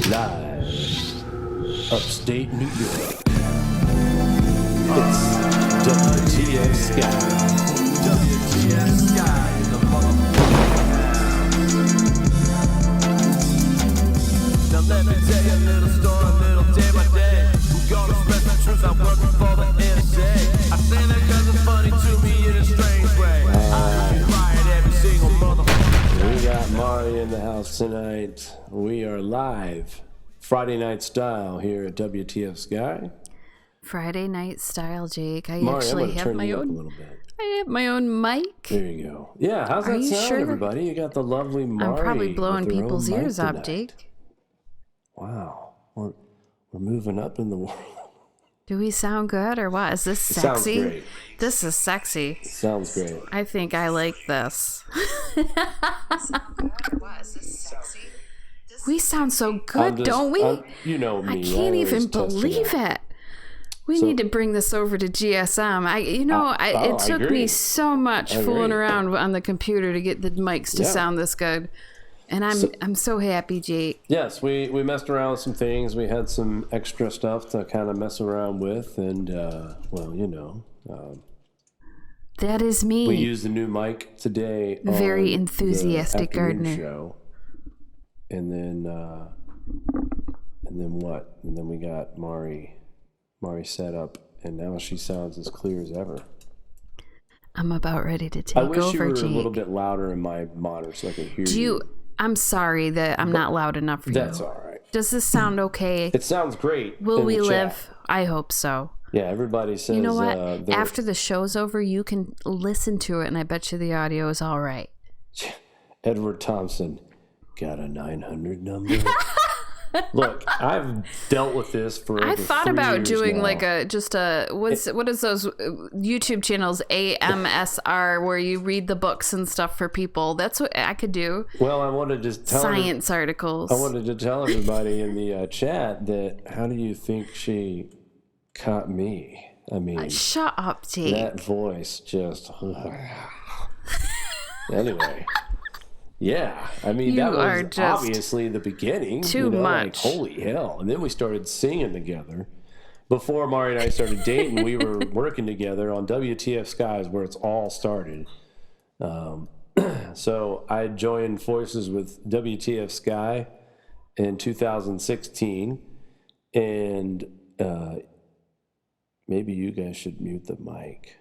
Live, upstate New York. It's WTFSKY. WTFSKY is a motherfucking now let me tell you a little story, a little day by day. We're gonna spread the truth, I'm working for the NSA. I say that cause it's funny to me in a strange way. I fired every single motherfucker. We got Mari in the house tonight. We are live, Friday night style here at WTFSKY. Friday night style, Jake. I Mari, actually I'm gonna have turn my you up own. a little bit. I have my own mic. There you go. Yeah, how's Are that you sound, sure? everybody? You got the lovely Mari. I'm probably blowing with her people's own mic ears up, tonight. Jake. Wow, we're moving up in the world. Do we sound good or what? Is this It sounds sexy? great. This is sexy. Sounds great. I think I like this. We sound so good, don't we? You know me. I can't even always test believe out. it. We need to bring this over to GSM. It took agree. me so much I fooling agree. around on the computer to get the mics to Yeah. sound this good. And I'm so happy, Jake. Yes, we messed around with some things. We had some extra stuff to kind of mess around with, and That is me. we used the new mic today. Very on enthusiastic the afternoon gardener. show, and then what? And then we got Mari set up, and now she sounds as clear as ever. I'm about ready to I take wish you over, were Jake. a little bit louder in my monitor so I could hear you. I'm sorry that I'm not loud enough for you. That's all right. Does this sound okay? It sounds great. Will in we the chat. live? I hope so. Yeah, everybody says. You know what? that After the show's over, you can listen to it, and I bet you the audio is all right. Edward Thompson got a 900 number. Look, I've dealt with this for over I thought 3 about years doing now. like what is those YouTube channels AMSR where you read the books and stuff for people. That's what I could do. Well, I wanted to tell Science articles. I wanted to tell everybody in the chat that how do you think she caught me? I mean, Shut up, Jake. that voice just. Anyway. Yeah, I mean, You that are was just obviously the beginning. too Like, much. holy hell. And then we started singing together. Before Mari and I started dating, we were working together on WTFSKY is where it's all started. So I joined forces with WTFSKY in 2016. And maybe you guys should mute the mic.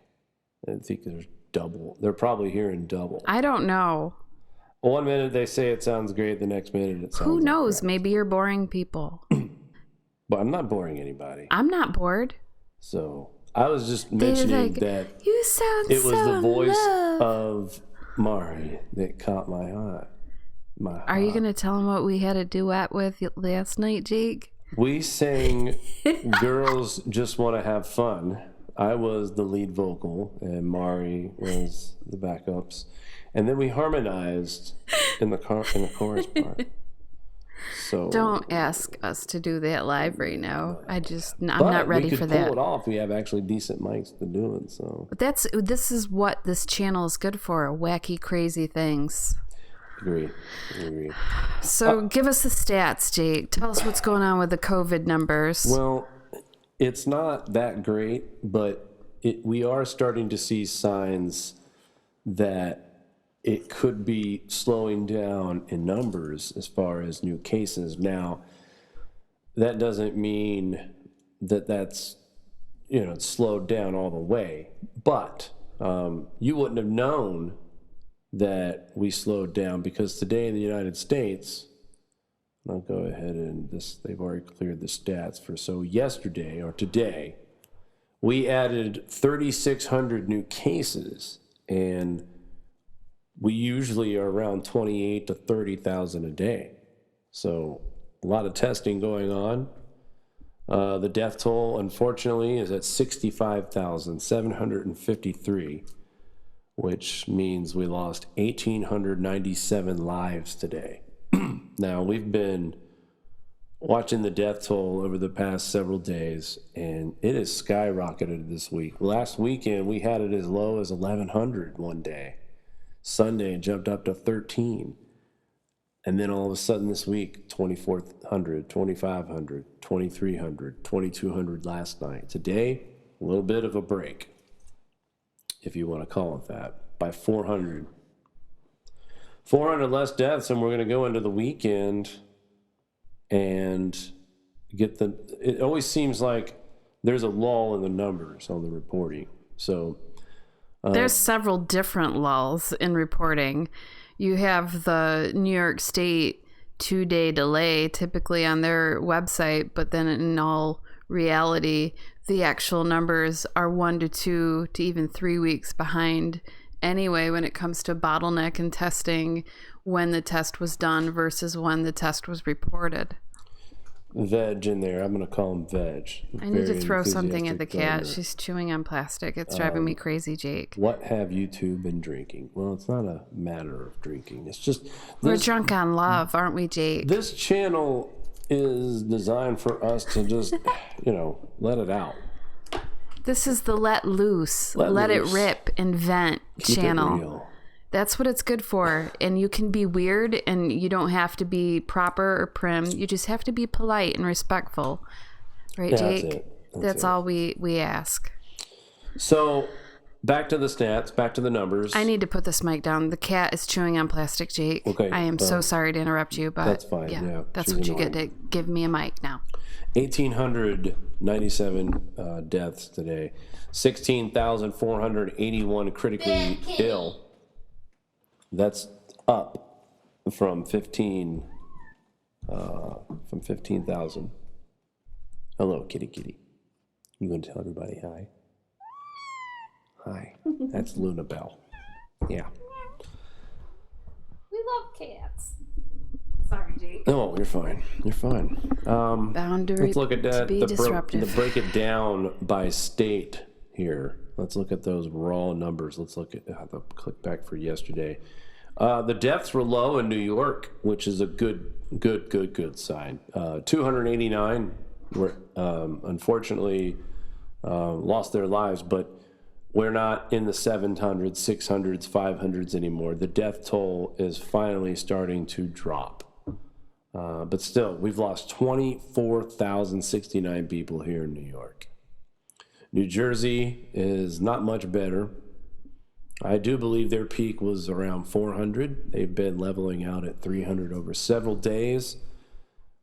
I think there's double. They're probably hearing double. I don't know. 1 minute they say it sounds great, the next minute it sounds Who like knows? crap. Maybe you're boring people. But I'm not boring anybody. I'm not bored. So I was just They're mentioning like, that you sound it was so the voice in love. of Mari that caught my eye. Are you going to tell them what we had a duet with last night, Jake? We sang Girls Just Want to Have Fun. I was the lead vocal and Mari was the backups. And then we harmonized in the chorus part. So Don't ask us to do that live right now. I'm but not ready we could for pull that. it off. We have actually decent mics to do it. So But this is what this channel is good for, wacky, crazy things. agree. So give us the stats, Jake. Tell us what's going on with the COVID numbers. Well, it's not that great, but we are starting to see signs that it could be slowing down in numbers as far as new cases. Now, that doesn't mean that that's, it's slowed down all the way. But you wouldn't have known that we slowed down because today in the United States, I'll go ahead and they've already cleared the stats so yesterday or today, we added 3,600 new cases, and we usually are around 28 to 30,000 a day. So a lot of testing going on. The death toll, unfortunately, is at 65,753, which means we lost 1,897 lives today. Now, we've been watching the death toll over the past several days, and it has skyrocketed this week. Last weekend, we had it as low as 1,100 one day. Sunday, it jumped up to 13. And then all of a sudden this week, 2,400, 2,500, 2,300, 2,200 last night. Today, a little bit of a break, if you want to call it that, by 400. 400 less deaths, and we're going to go into the weekend and get the... It always seems like there's a lull in the numbers on the reporting. So there's several different lulls in reporting. You have the New York State 2-day delay typically on their website, but then in all reality, the actual numbers are 1 to 2 to even 3 weeks behind anyway when it comes to bottleneck and testing when the test was done versus when the test was reported. Veg in there. I'm going to call him Veg. I need to throw something at the cat. Gardener. She's chewing on plastic. It's driving me crazy, Jake. What have you two been drinking? Well, it's not a matter of drinking. It's just... We're drunk on love, aren't we, Jake? This channel is designed for us to just, let it out. This is the let loose, let it rip and vent Keep channel. it real. That's what it's good for. And you can be weird and you don't have to be proper or prim. You just have to be polite and respectful. Right, Yeah, Jake? that's it. That's all we ask. So, back to the stats, back to the numbers. I need to put this mic down. The cat is chewing on plastic, Jake. Okay, I am so sorry to interrupt you, but that's fine, yeah, that's she's what you annoying. get to give me a mic now. 1,897 deaths today. 16,481 critically ill. That's up from 15,000. Hello, kitty. You going to tell everybody hi? Hi. That's Luna Bell. Yeah. We love cats. Sorry, Jake. Oh, you're fine. Boundary Let's look at that. to be disruptive. To break it down by state here. Let's look at those raw numbers. Let's look at the click back for yesterday. The deaths were low in New York, which is a good sign. 289 were unfortunately lost their lives, but we're not in the 700s, 600s, 500s anymore. The death toll is finally starting to drop. But still, we've lost 24,069 people here in New York. New Jersey is not much better. I do believe their peak was around 400. They've been leveling out at 300 over several days,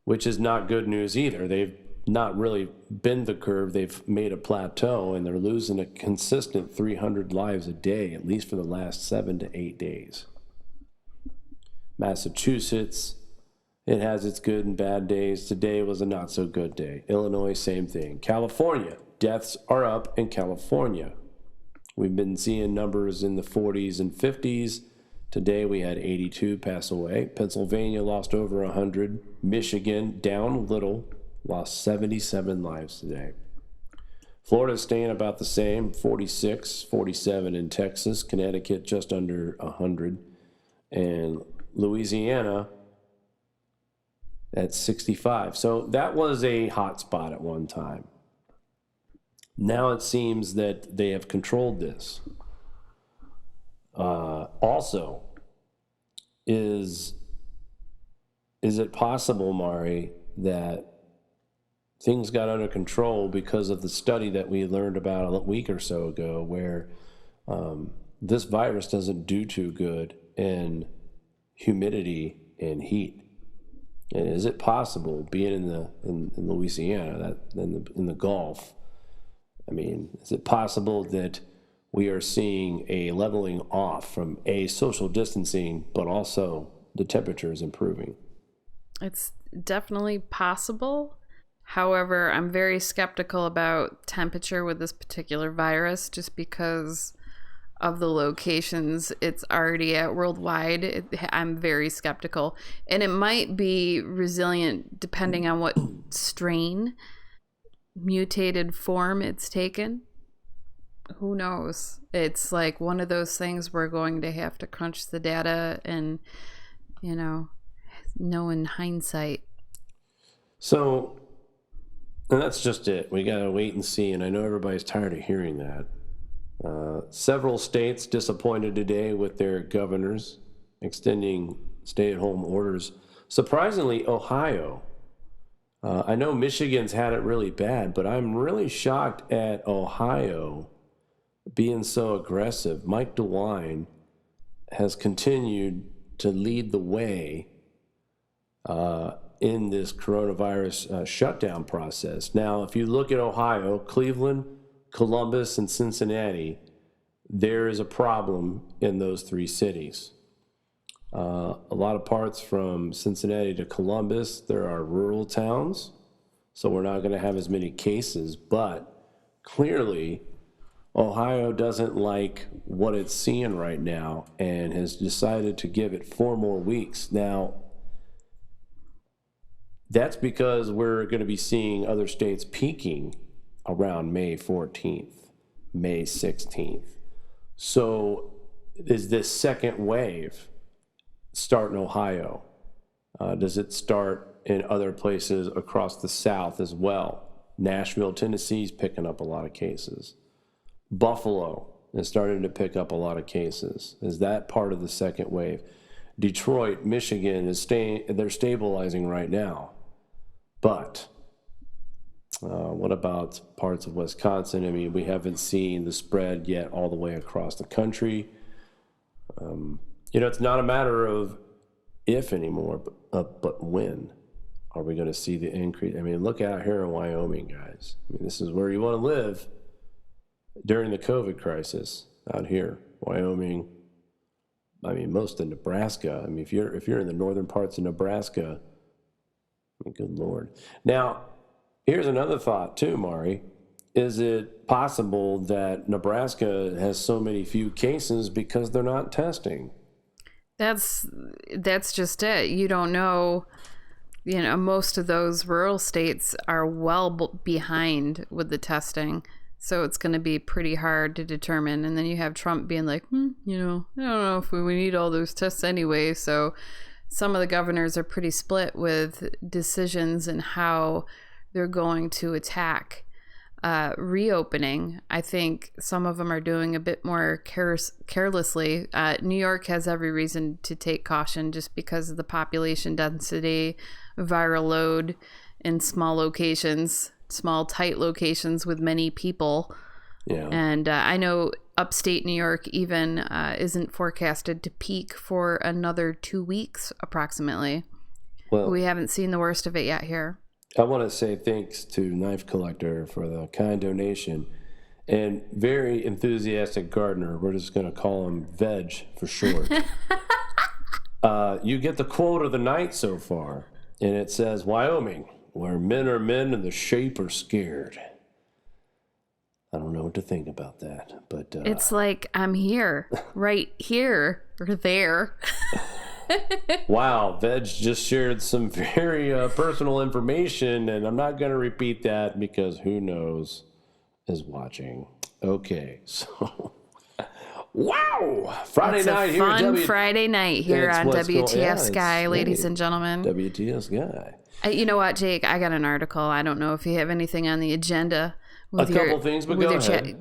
which is not good news either. They've not really bent the curve. They've made a plateau, and they're losing a consistent 300 lives a day, at least for the last 7 to 8 days. Massachusetts, it has its good and bad days. Today was a not so good day. Illinois, same thing. California, deaths are up in California. We've been seeing numbers in the 40s and 50s. Today we had 82 pass away. Pennsylvania lost over 100. Michigan down a little, lost 77 lives today. Florida's staying about the same, 46, 47 in Texas. Connecticut just under 100. And Louisiana at 65. So that was a hot spot at one time. Now it seems that they have controlled this. Also, is it possible, Mari, that things got under control because of the study that we learned about a week or so ago, where this virus doesn't do too good in humidity and heat? And is it possible, being in Louisiana, in the Gulf? I mean, is it possible that we are seeing a leveling off from social distancing, but also the temperature is improving? It's definitely possible. However, I'm very skeptical about temperature with this particular virus just because of the locations it's already at worldwide. I'm very skeptical. And it might be resilient depending on what strain, mutated form it's taken. Who knows? It's like one of those things we're going to have to crunch the data and, know in hindsight. So, and that's just it. We got to wait and see. And I know everybody's tired of hearing that. Several states disappointed today with their governors extending stay-at-home orders. Surprisingly, Ohio. I know Michigan's had it really bad, but I'm really shocked at Ohio being so aggressive. Mike DeWine has continued to lead the way in this coronavirus shutdown process. Now, if you look at Ohio, Cleveland, Columbus, and Cincinnati, there is a problem in those three cities. A lot of parts from Cincinnati to Columbus, there are rural towns, so we're not going to have as many cases, but clearly Ohio doesn't like what it's seeing right now and has decided to give it 4 more weeks. Now, that's because we're going to be seeing other states peaking around May 14th, May 16th. So is this second wave start in Ohio? Does it start in other places across the South as well? Nashville, Tennessee's picking up a lot of cases. Buffalo is starting to pick up a lot of cases. Is that part of the second wave? Detroit, Michigan they're stabilizing right now. But what about parts of Wisconsin? I mean, we haven't seen the spread yet all the way across the country. It's not a matter of if anymore, but when are we going to see the increase? I mean, look out here in Wyoming, guys. I mean, this is where you want to live during the COVID crisis out here. Wyoming, I mean, most of Nebraska. I mean, if you're in the northern parts of Nebraska, I mean, good Lord. Now, here's another thought too, Mari. Is it possible that Nebraska has so many few cases because they're not testing? That's just it. You don't know. Most of those rural states are well behind with the testing. So it's going to be pretty hard to determine. And then you have Trump being like, I don't know if we need all those tests anyway. So some of the governors are pretty split with decisions and how they're going to attack reopening. I think some of them are doing a bit more carelessly. New York has every reason to take caution just because of the population density, viral load in small locations, small tight locations with many people. Yeah. And I know upstate New York even isn't forecasted to peak for another 2 weeks approximately. Well, we haven't seen the worst of it yet here. I want to say thanks to Knife Collector for the kind donation and very enthusiastic gardener. We're just going to call him Veg for short. You get the quote of the night so far, and it says, Wyoming, where men are men and the sheep are scared. I don't know what to think about that, but it's like I'm here, right here or there. Wow, Veg just shared some very personal information, and I'm not going to repeat that because who knows is watching. Okay, so wow, Friday night here. Fun Friday night here on WTFSKY, ladies and gentlemen. WTFSKY. You know what, Jake? I got an article. I don't know if you have anything on the agenda. A couple things, but go ahead.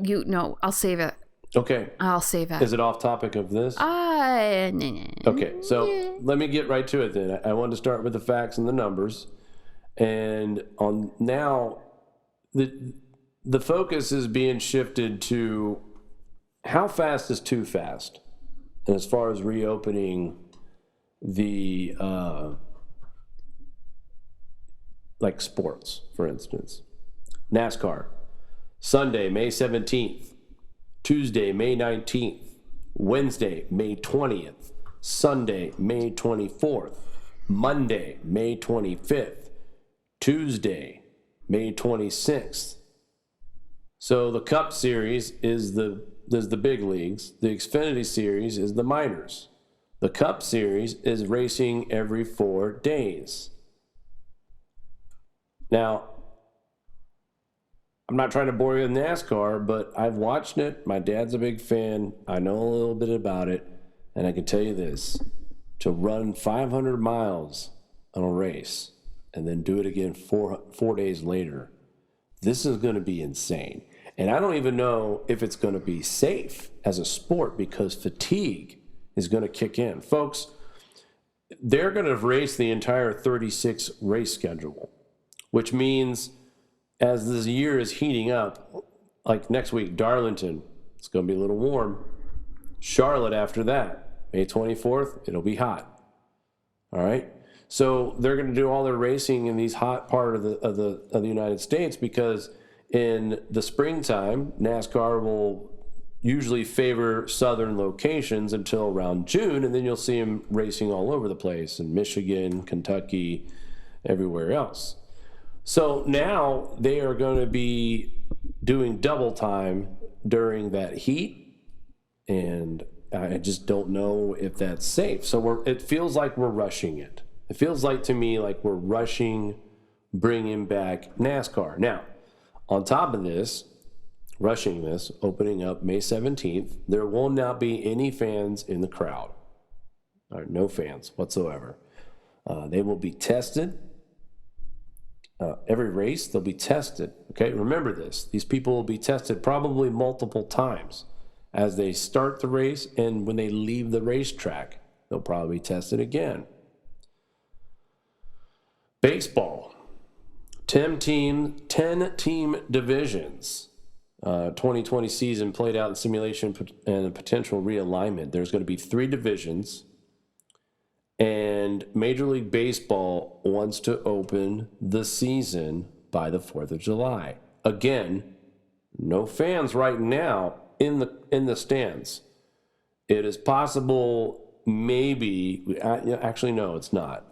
I'll save it. Okay. I'll save it. Is it off topic of this? Okay, so let me get right to it then. I want to start with the facts and the numbers. And on now, the focus is being shifted to how fast is too fast? And as far as reopening the, like sports, for instance. NASCAR. Sunday, May 17th. Tuesday, May 19th. Wednesday, May 20th. Sunday, May 24th. Monday, May 25th. Tuesday, May 26th. So the Cup Series is the big leagues. The Xfinity Series is the minors. The Cup Series is racing every 4 days. Now, I'm not trying to bore you with NASCAR, but I've watched it. My dad's a big fan. I know a little bit about it. And I can tell you this. To run 500 miles on a race and then do it again 4 days later. This is going to be insane. And I don't even know if it's going to be safe as a sport because fatigue is going to kick in. Folks, they're going to race the entire 36 race schedule, which means as this year is heating up, like next week, Darlington, it's going to be a little warm. Charlotte after that, May 24th, it'll be hot. All right? So they're going to do all their racing in these hot part of the United States because in the springtime, NASCAR will usually favor southern locations until around June, and then you'll see them racing all over the place in Michigan, Kentucky, everywhere else. So now they are going to be doing double time during that heat, and I just don't know if that's safe. So it feels like we're rushing it. It feels like to me like we're rushing bringing back NASCAR. Now, on top of this, rushing this, opening up May 17th, there will not be any fans in the crowd. All right, no fans whatsoever. They will be tested. Every race, they'll be tested. Okay, remember this. These people will be tested probably multiple times as they start the race, and when they leave the racetrack, they'll probably be tested again. Baseball, 10-team divisions. 2020 season played out in simulation and a potential realignment. There's going to be 3 divisions, and Major League Baseball wants to open the season by the 4th of July. Again, no fans right now in the stands. It is possible, maybe, actually no, it's not.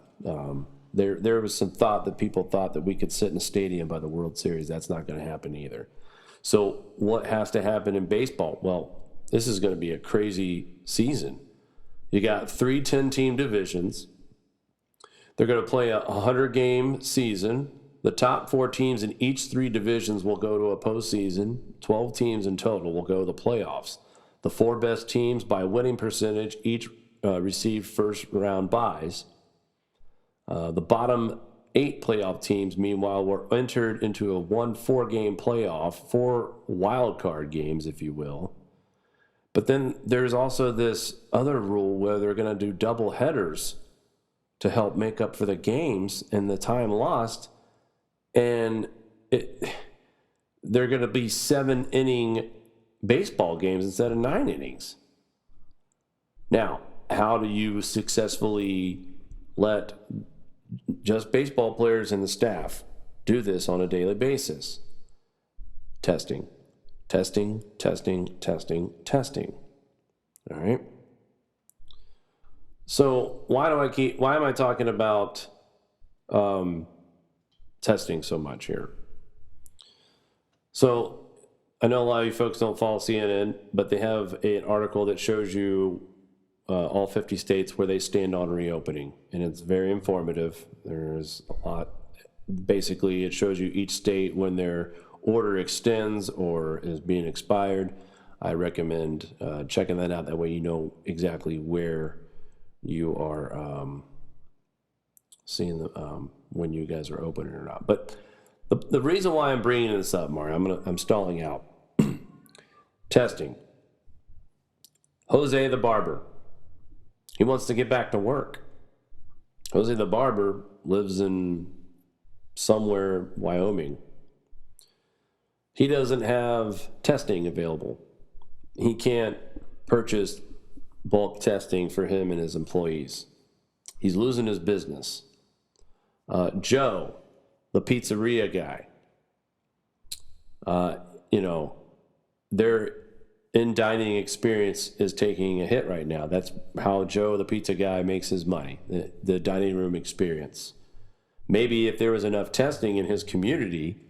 There was some thought that people thought that we could sit in a stadium by the World Series. That's not going to happen either. So what has to happen in baseball? Well, this is going to be a crazy season. You got 3 10-team divisions. They're going to play a 100-game season. The top 4 teams in each 3 divisions will go to a postseason. 12 teams in total will go to the playoffs. The 4 best teams by winning percentage each receive first-round byes. The bottom 8 playoff teams, meanwhile, were entered into a 4-game playoff, 4 wild card games, if you will. But then there's also this other rule where they're going to do double headers to help make up for the games and the time lost. And they're going to be 7-inning baseball games instead of 9 innings. Now, how do you successfully let just baseball players and the staff do this on a daily basis? Testing. All right. So why am I talking about testing so much here? So I know a lot of you folks don't follow CNN, but they have an article that shows you all 50 states where they stand on reopening, and it's very informative. There's a lot. Basically, it shows you each state when their order extends or is being expired. I recommend checking that out. That way you know exactly where you are seeing when you guys are opening or not. But the reason why I'm bringing this up, Mario, I'm stalling out. Testing. Jose the barber. He wants to get back to work. Jose the barber lives in somewhere, Wyoming. He doesn't have testing available. He can't purchase bulk testing for him and his employees. He's losing his business. Joe, the pizzeria guy, their in-dining experience is taking a hit right now. That's how Joe, the pizza guy, makes his money, the dining room experience. Maybe if there was enough testing in his community,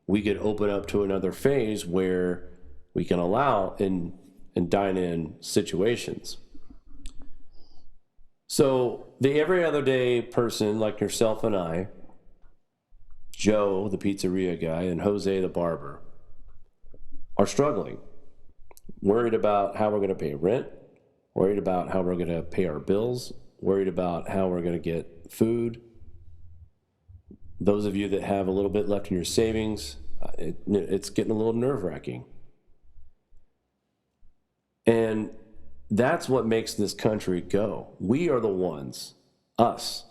we could open up to another phase where we can allow in dine-in situations. So the every other day person like yourself and I, Joe, the pizzeria guy, and Jose, the barber, are struggling. Worried about how we're going to pay rent, worried about how we're going to pay our bills, worried about how we're going to get food. those of you that have a little bit left in your savings, it's getting a little nerve-wracking. And that's what makes this country go. We are the ones, us,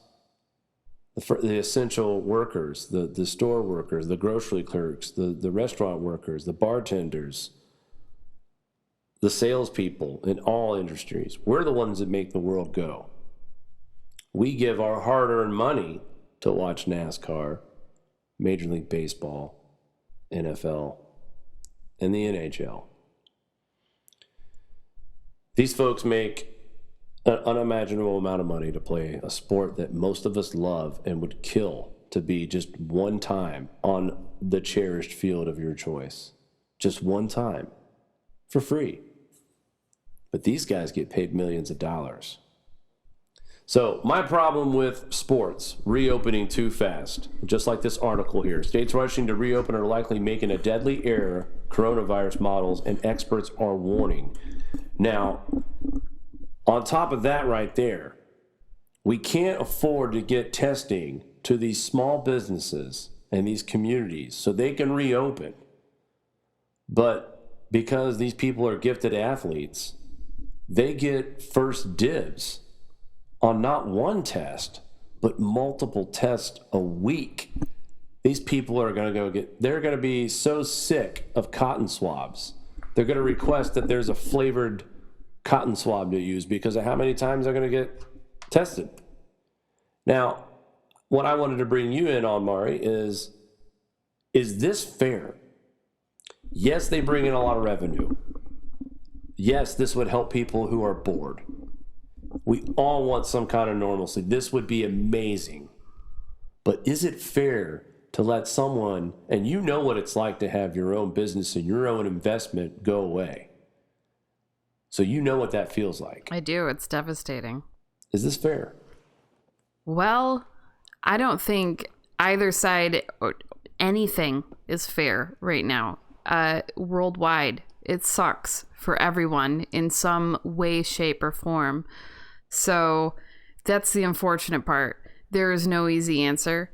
the essential workers, the store workers, the grocery clerks, the restaurant workers, the bartenders, the salespeople in all industries. We're the ones that make the world go. We give our hard-earned money to watch NASCAR, Major League Baseball, NFL, and the NHL. These folks make an unimaginable amount of money to play a sport that most of us love and would kill to be just one time on the cherished field of your choice. Just one time. For free. But these guys get paid millions of dollars. So my problem with sports reopening too fast, just like this article here. States rushing to reopen are likely making a deadly error, coronavirus models and experts are warning. Now, on top of that right there, we can't afford to get testing to these small businesses and these communities so they can reopen. But because these people are gifted athletes, they get first dibs on not one test, but multiple tests a week. These people are going to they're going to be so sick of cotton swabs. They're going to request that there's a flavored cotton swab to use because of how many times they're going to get tested. Now, what I wanted to bring you in on, Mari, is this fair? Yes, they bring in a lot of revenue. Yes, this would help people who are bored. We all want some kind of normalcy. This would be amazing. But is it fair to let someone, and you know what it's like to have your own business and your own investment go away? So you know what that feels like. I do. It's devastating. Is this fair? Well, I don't think either side or anything is fair right now. Worldwide, it sucks for everyone in some way, shape, or form. So that's the unfortunate part. There is no easy answer.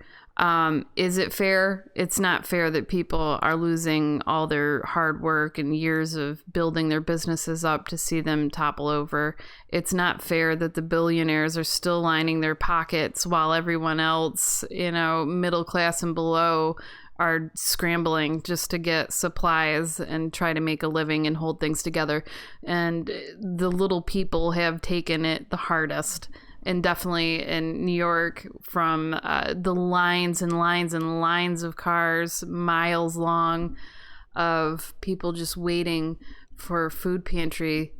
Is it fair? It's not fair that people are losing all their hard work and years of building their businesses up to see them topple over. It's not fair that the billionaires are still lining their pockets while everyone else, middle class and below, are scrambling just to get supplies and try to make a living and hold things together. And the little people have taken it the hardest. And definitely in New York, from the lines and lines and lines of cars, miles long, of people just waiting for food pantry.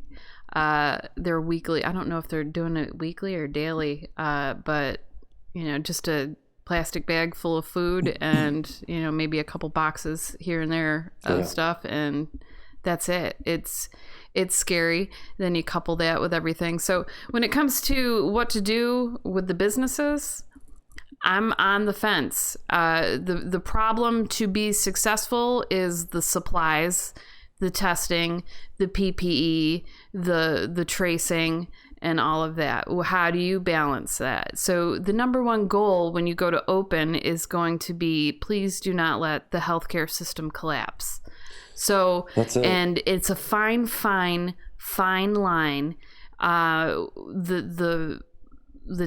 Their weekly, I don't know if they're doing it weekly or daily, but, just a plastic bag full of food and, maybe a couple boxes here and there of stuff. And that's it. It's scary. Then you couple that with everything. So when it comes to what to do with the businesses, I'm on the fence. The problem to be successful is the supplies, the testing, the PPE, the tracing, and all of that. How do you balance that? So the number one goal when you go to open is going to be, please do not let the healthcare system collapse. So, and it's a fine line. The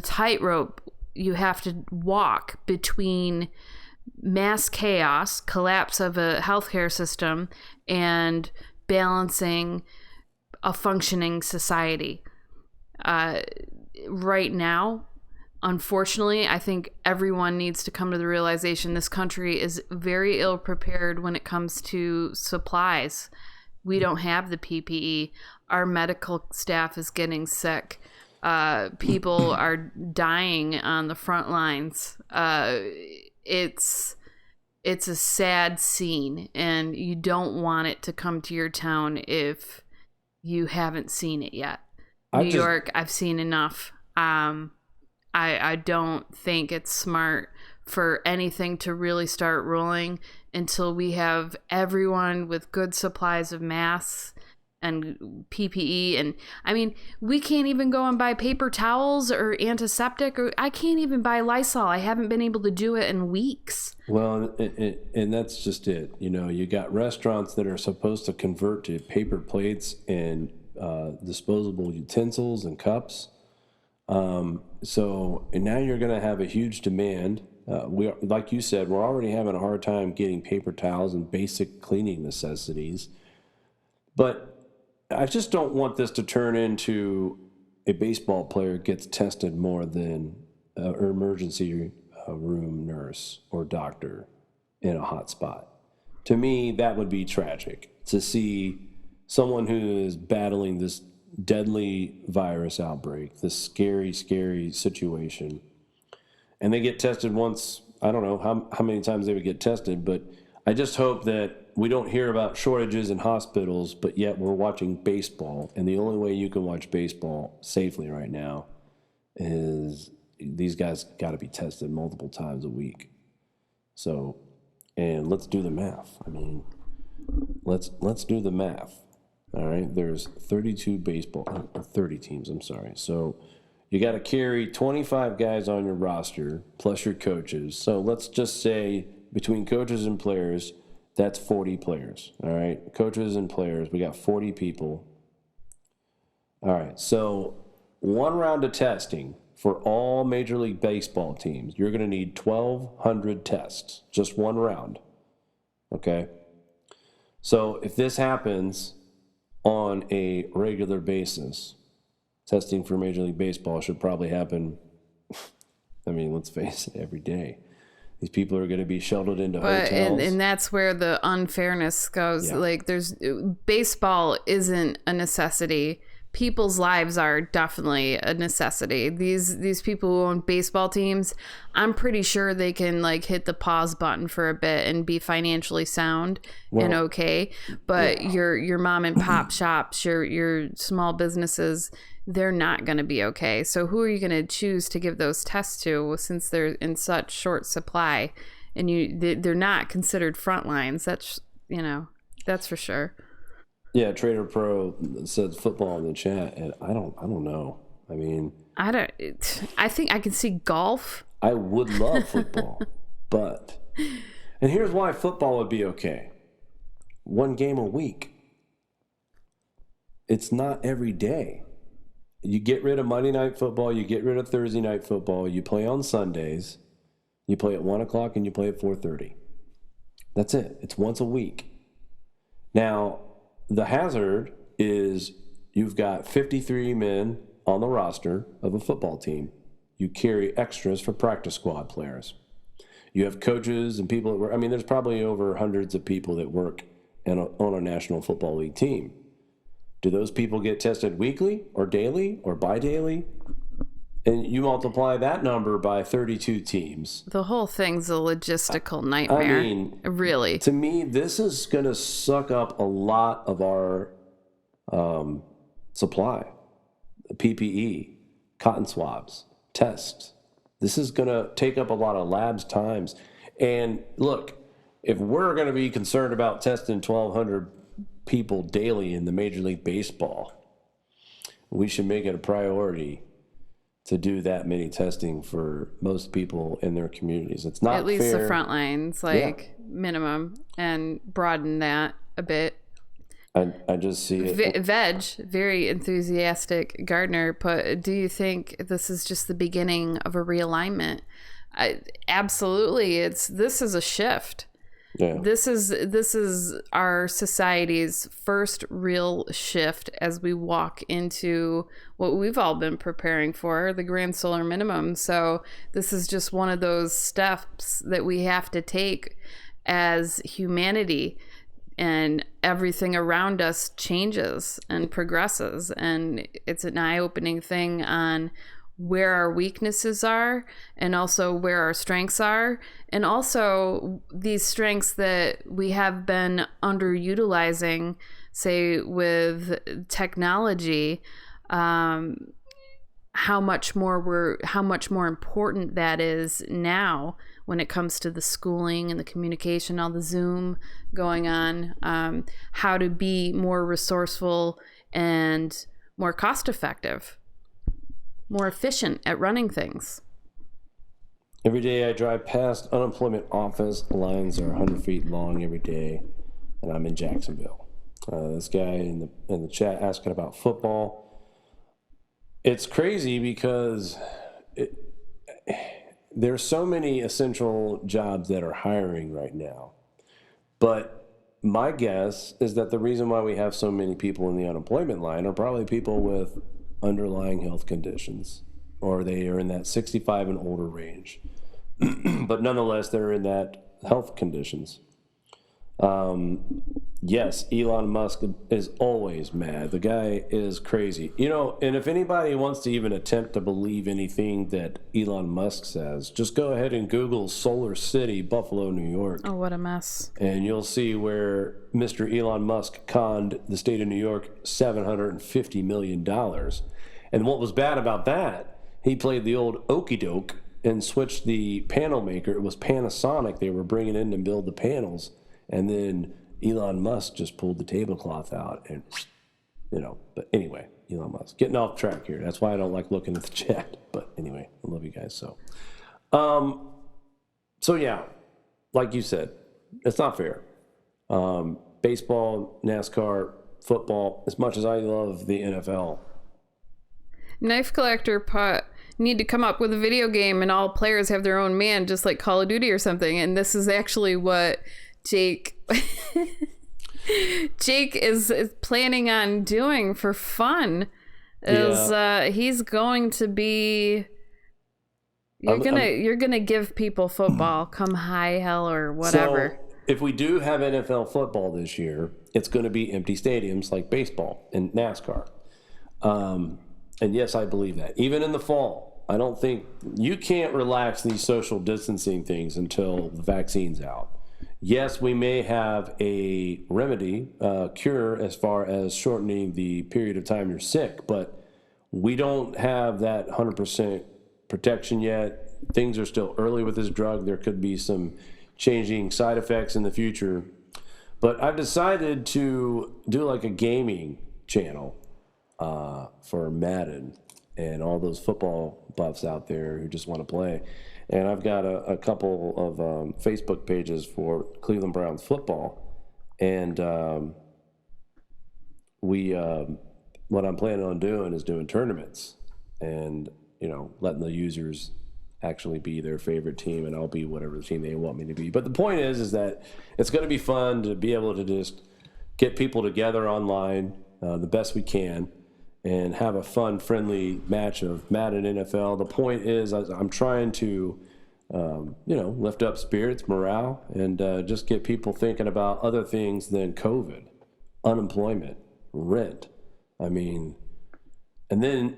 tightrope you have to walk between mass chaos, collapse of a healthcare system, and balancing a functioning society. Right now, unfortunately, I think everyone needs to come to the realization this country is very ill prepared when it comes to supplies. We don't have the PPE. Our medical staff is getting sick. People are dying on the front lines. It's a sad scene, and you don't want it to come to your town if you haven't seen it yet. New York, I've seen enough. I don't think it's smart for anything to really start rolling until we have everyone with good supplies of masks and PPE. And I mean, we can't even go and buy paper towels or antiseptic, or I can't even buy Lysol. I haven't been able to do it in weeks. Well, and that's just it. You know, you got restaurants that are supposed to convert to paper plates and disposable utensils and cups. And now you're going to have a huge demand. Like you said, we're already having a hard time getting paper towels and basic cleaning necessities. But I just don't want this to turn into a baseball player gets tested more than an emergency room nurse or doctor in a hot spot. To me, that would be tragic to see someone who is battling this deadly virus outbreak, this scary, scary situation, and they get tested once. I don't know how many times they would get tested, but I just hope that we don't hear about shortages in hospitals, but yet we're watching baseball, and the only way you can watch baseball safely right now is these guys got to be tested multiple times a week. So, and let's do the math. I mean, let's do the math. All right, there's 30 teams, I'm sorry. So you got to carry 25 guys on your roster plus your coaches. So let's just say between coaches and players, that's 40 players. All right, coaches and players, we got 40 people. All right, so one round of testing for all Major League Baseball teams, you're going to need 1,200 tests, just one round. Okay? So if this happens on a regular basis, testing for Major League Baseball should probably happen, I mean, let's face it, every day. These people are going to be shuttled into hotels. And that's where the unfairness goes. Yeah. Like, baseball isn't a necessity. People's lives are definitely a necessity. These people who own baseball teams, I'm pretty sure they can like hit the pause button for a bit and be financially sound and okay. But your mom and pop shops, your small businesses, they're not going to be okay. So who are you going to choose to give those tests to since they're in such short supply, and they're not considered front lines? That's that's for sure. Yeah, Trader Pro says football in the chat, and I don't know. I mean, I think I can see golf. I would love football, and here's why football would be okay. One game a week. It's not every day. You get rid of Monday Night Football, you get rid of Thursday Night Football, you play on Sundays, you play at 1 o'clock, and you play at 4:30. That's it. It's once a week. Now, the hazard is you've got 53 men on the roster of a football team. You carry extras for practice squad players. You have coaches and people that work. I mean, there's probably over hundreds of people that work on a National Football League team. Do those people get tested weekly or daily or bi-daily? And you multiply that number by 32 teams. The whole thing's a logistical nightmare. I mean, really. To me, this is going to suck up a lot of our supply. PPE, cotton swabs, tests. This is going to take up a lot of labs' times. And look, if we're going to be concerned about testing 1,200 people daily in the Major League Baseball, we should make it a priority to do that many testing for most people in their communities. It's not at least fair. The front lines, minimum, and broaden that a bit. I just see it. Veg, very enthusiastic gardener, put, do you think this is just the beginning of a realignment? Absolutely. This is a shift. Yeah. This is our society's first real shift as we walk into what we've all been preparing for, the grand solar minimum. So this is just one of those steps that we have to take as humanity, and everything around us changes and progresses. And it's an eye-opening thing on where our weaknesses are and also where our strengths are, and also these strengths that we have been underutilizing, say with technology, how how much more important that is now when it comes to the schooling and the communication, all the Zoom going on, how to be more resourceful and more cost effective, more efficient at running things. Every day I drive past unemployment office, lines are 100 feet long every day, and I'm in Jacksonville. This guy in the chat asking about football. It's crazy because there's so many essential jobs that are hiring right now. But my guess is that the reason why we have so many people in the unemployment line are probably people with underlying health conditions, or they are in that 65 and older range. But nonetheless, they're in that health conditions. Yes, Elon Musk is always mad. The guy is crazy. And if anybody wants to even attempt to believe anything that Elon Musk says, just go ahead and Google Solar City, Buffalo, New York. Oh, what a mess. And you'll see where Mr. Elon Musk conned the state of New York $750 million. And what was bad about that, he played the old okey doke and switched the panel maker. It was Panasonic they were bringing in to build the panels. And then Elon Musk just pulled the tablecloth out and, but anyway, Elon Musk. Getting off track here. That's why I don't like looking at the chat. But anyway, I love you guys. So yeah, like you said, it's not fair. Baseball, NASCAR, football, as much as I love the NFL. Knife Collector need to come up with a video game and all players have their own man, just like Call of Duty or something. And this is actually what Jake is planning on doing for fun. He's going to be you're gonna give people football come high hell or whatever. So if we do have NFL football this year, it's going to be empty stadiums like baseball and NASCAR. And yes, I believe that. Even in the fall, I don't think you can't relax these social distancing things until the vaccine's out. Yes, we may have a remedy, cure as far as shortening the period of time you're sick, but we don't have that 100% protection yet. Things are still early with this drug. There could be some changing side effects in the future. But I've decided to do like a gaming channel for Madden and all those football buffs out there who just want to play. And I've got a couple of Facebook pages for Cleveland Browns football. And what I'm planning on doing is doing tournaments and, letting the users actually be their favorite team, and I'll be whatever the team they want me to be. But the point is that it's going to be fun to be able to just get people together online the best we can and have a fun, friendly match of Madden NFL. The point is I'm trying to, lift up spirits, morale, and just get people thinking about other things than COVID, unemployment, rent. And then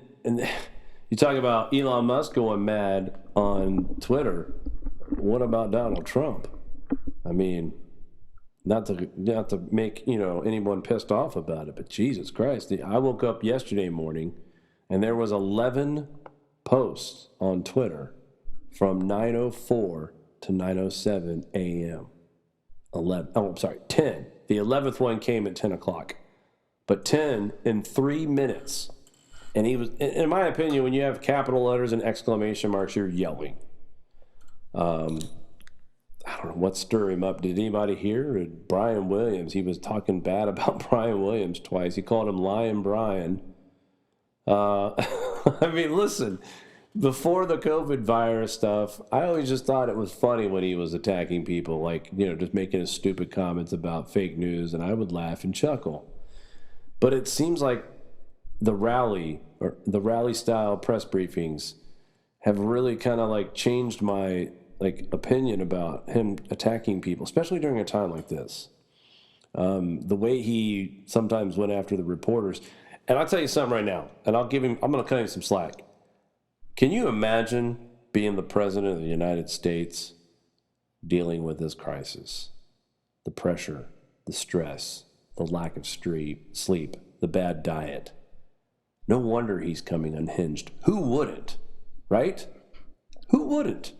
you talk about Elon Musk going mad on Twitter. What about Donald Trump? Not to make anyone pissed off about it, but Jesus Christ! I woke up yesterday morning, and there was 11 posts on Twitter from 9:04 to 9:07 a.m. 10. The 11th one came at 10 o'clock, but 10 in 3 minutes. And he was, in my opinion, when you have capital letters and exclamation marks, you're yelling. I don't know what stirred him up. Did anybody hear? Brian Williams, he was talking bad about Brian Williams twice. He called him Lion Brian. Listen, before the COVID virus stuff, I always just thought it was funny when he was attacking people, just making his stupid comments about fake news, and I would laugh and chuckle. But it seems like the rally style press briefings have really kind of changed my opinion about him attacking people, especially during a time like this. The way he sometimes went after the reporters. And I'll tell you something right now, and I'm going to cut him some slack. Can you imagine being the president of the United States dealing with this crisis? The pressure, the stress, the lack of sleep, the bad diet. No wonder he's coming unhinged. Who wouldn't? Right? Who wouldn't?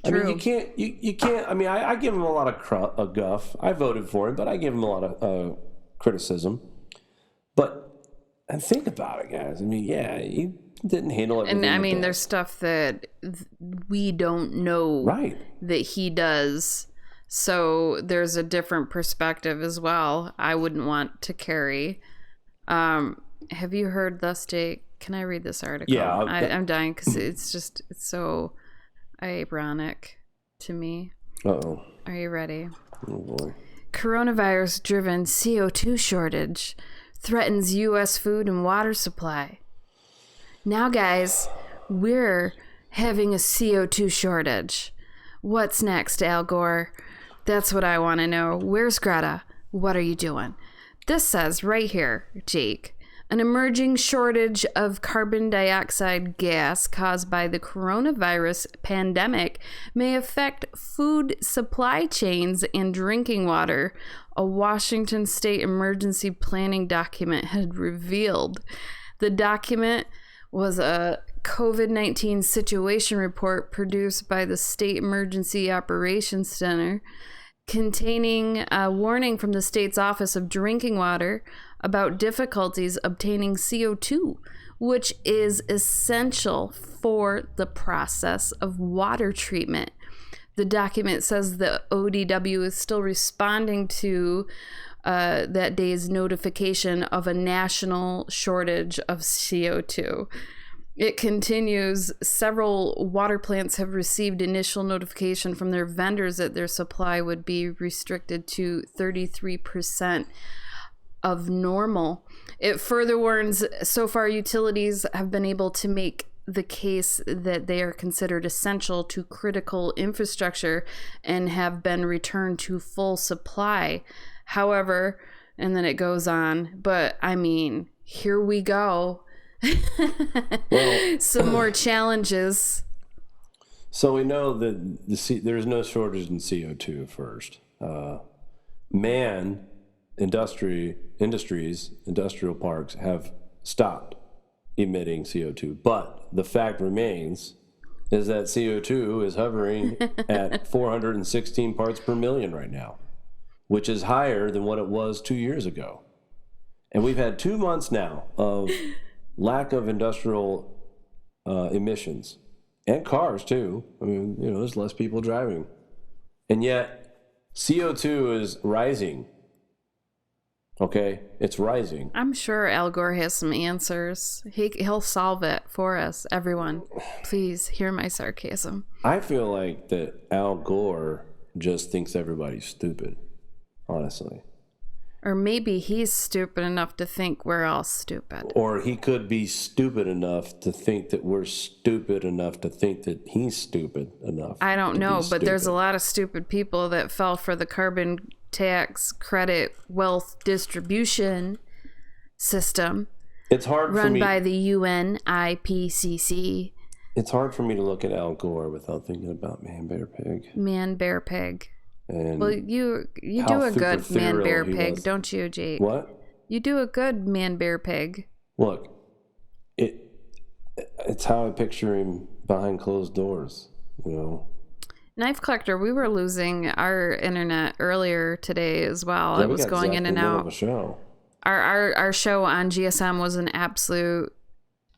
I mean, you can't. I mean, I give him a lot of guff. I voted for him, but I give him a lot of criticism. And think about it, guys. I mean, yeah, he didn't handle everything. And I mean, there's stuff that we don't know that he does. So there's a different perspective as well. I wouldn't want to carry. Have you heard this, Jake? Can I read this article? Yeah. I'm dying because it's so ironic to me. Uh-oh. Are you ready? Oh, boy. Coronavirus-driven CO2 shortage threatens U.S. food and water supply. Now, guys, we're having a CO2 shortage. What's next, Al Gore? That's what I want to know. Where's Greta? What are you doing? This says right here, Jake, an emerging shortage of carbon dioxide gas caused by the coronavirus pandemic may affect food supply chains and drinking water, a Washington State emergency planning document had revealed. The document was a COVID-19 situation report produced by the State Emergency Operations Center, containing a warning from the state's Office of Drinking Water about difficulties obtaining CO2, which is essential for the process of water treatment. The document says the ODW is still responding to that day's notification of a national shortage of CO2. It continues, several water plants have received initial notification from their vendors that their supply would be restricted to 33% of normal. It further warns, so far utilities have been able to make the case that they are considered essential to critical infrastructure and have been returned to full supply. However, and then it goes on, but I mean, here we go. Some more challenges. So we know that there's no shortage in CO2 first. Industrial parks have stopped emitting CO2. But the fact remains is that CO2 is hovering at 416 parts per million right now, which is higher than what it was 2 years ago. And we've had 2 months now of lack of industrial emissions, and cars too. I mean, there's less people driving. And yet CO2 is rising. Okay, it's rising. I'm sure Al Gore has some answers. He'll solve it for us. Everyone, please hear my sarcasm. I feel like that Al Gore just thinks everybody's stupid, honestly. Or maybe he's stupid enough to think we're all stupid. Or he could be stupid enough to think that we're stupid enough to think that he's stupid enough. I don't know, but there's a lot of stupid people that fell for the carbon tax credit wealth distribution system. It's hard for me, run by the UNIPCC. It's hard for me to look at Al Gore without thinking about Man Bear Pig. Man Bear Pig. And well, you do a good Man Bear Pig, don't you, Jake? What? You do a good Man Bear Pig. Look, it's how I picture him behind closed doors, Knife Collector, we were losing our internet earlier today as well. It was going in and out. Our show on GSM was an absolute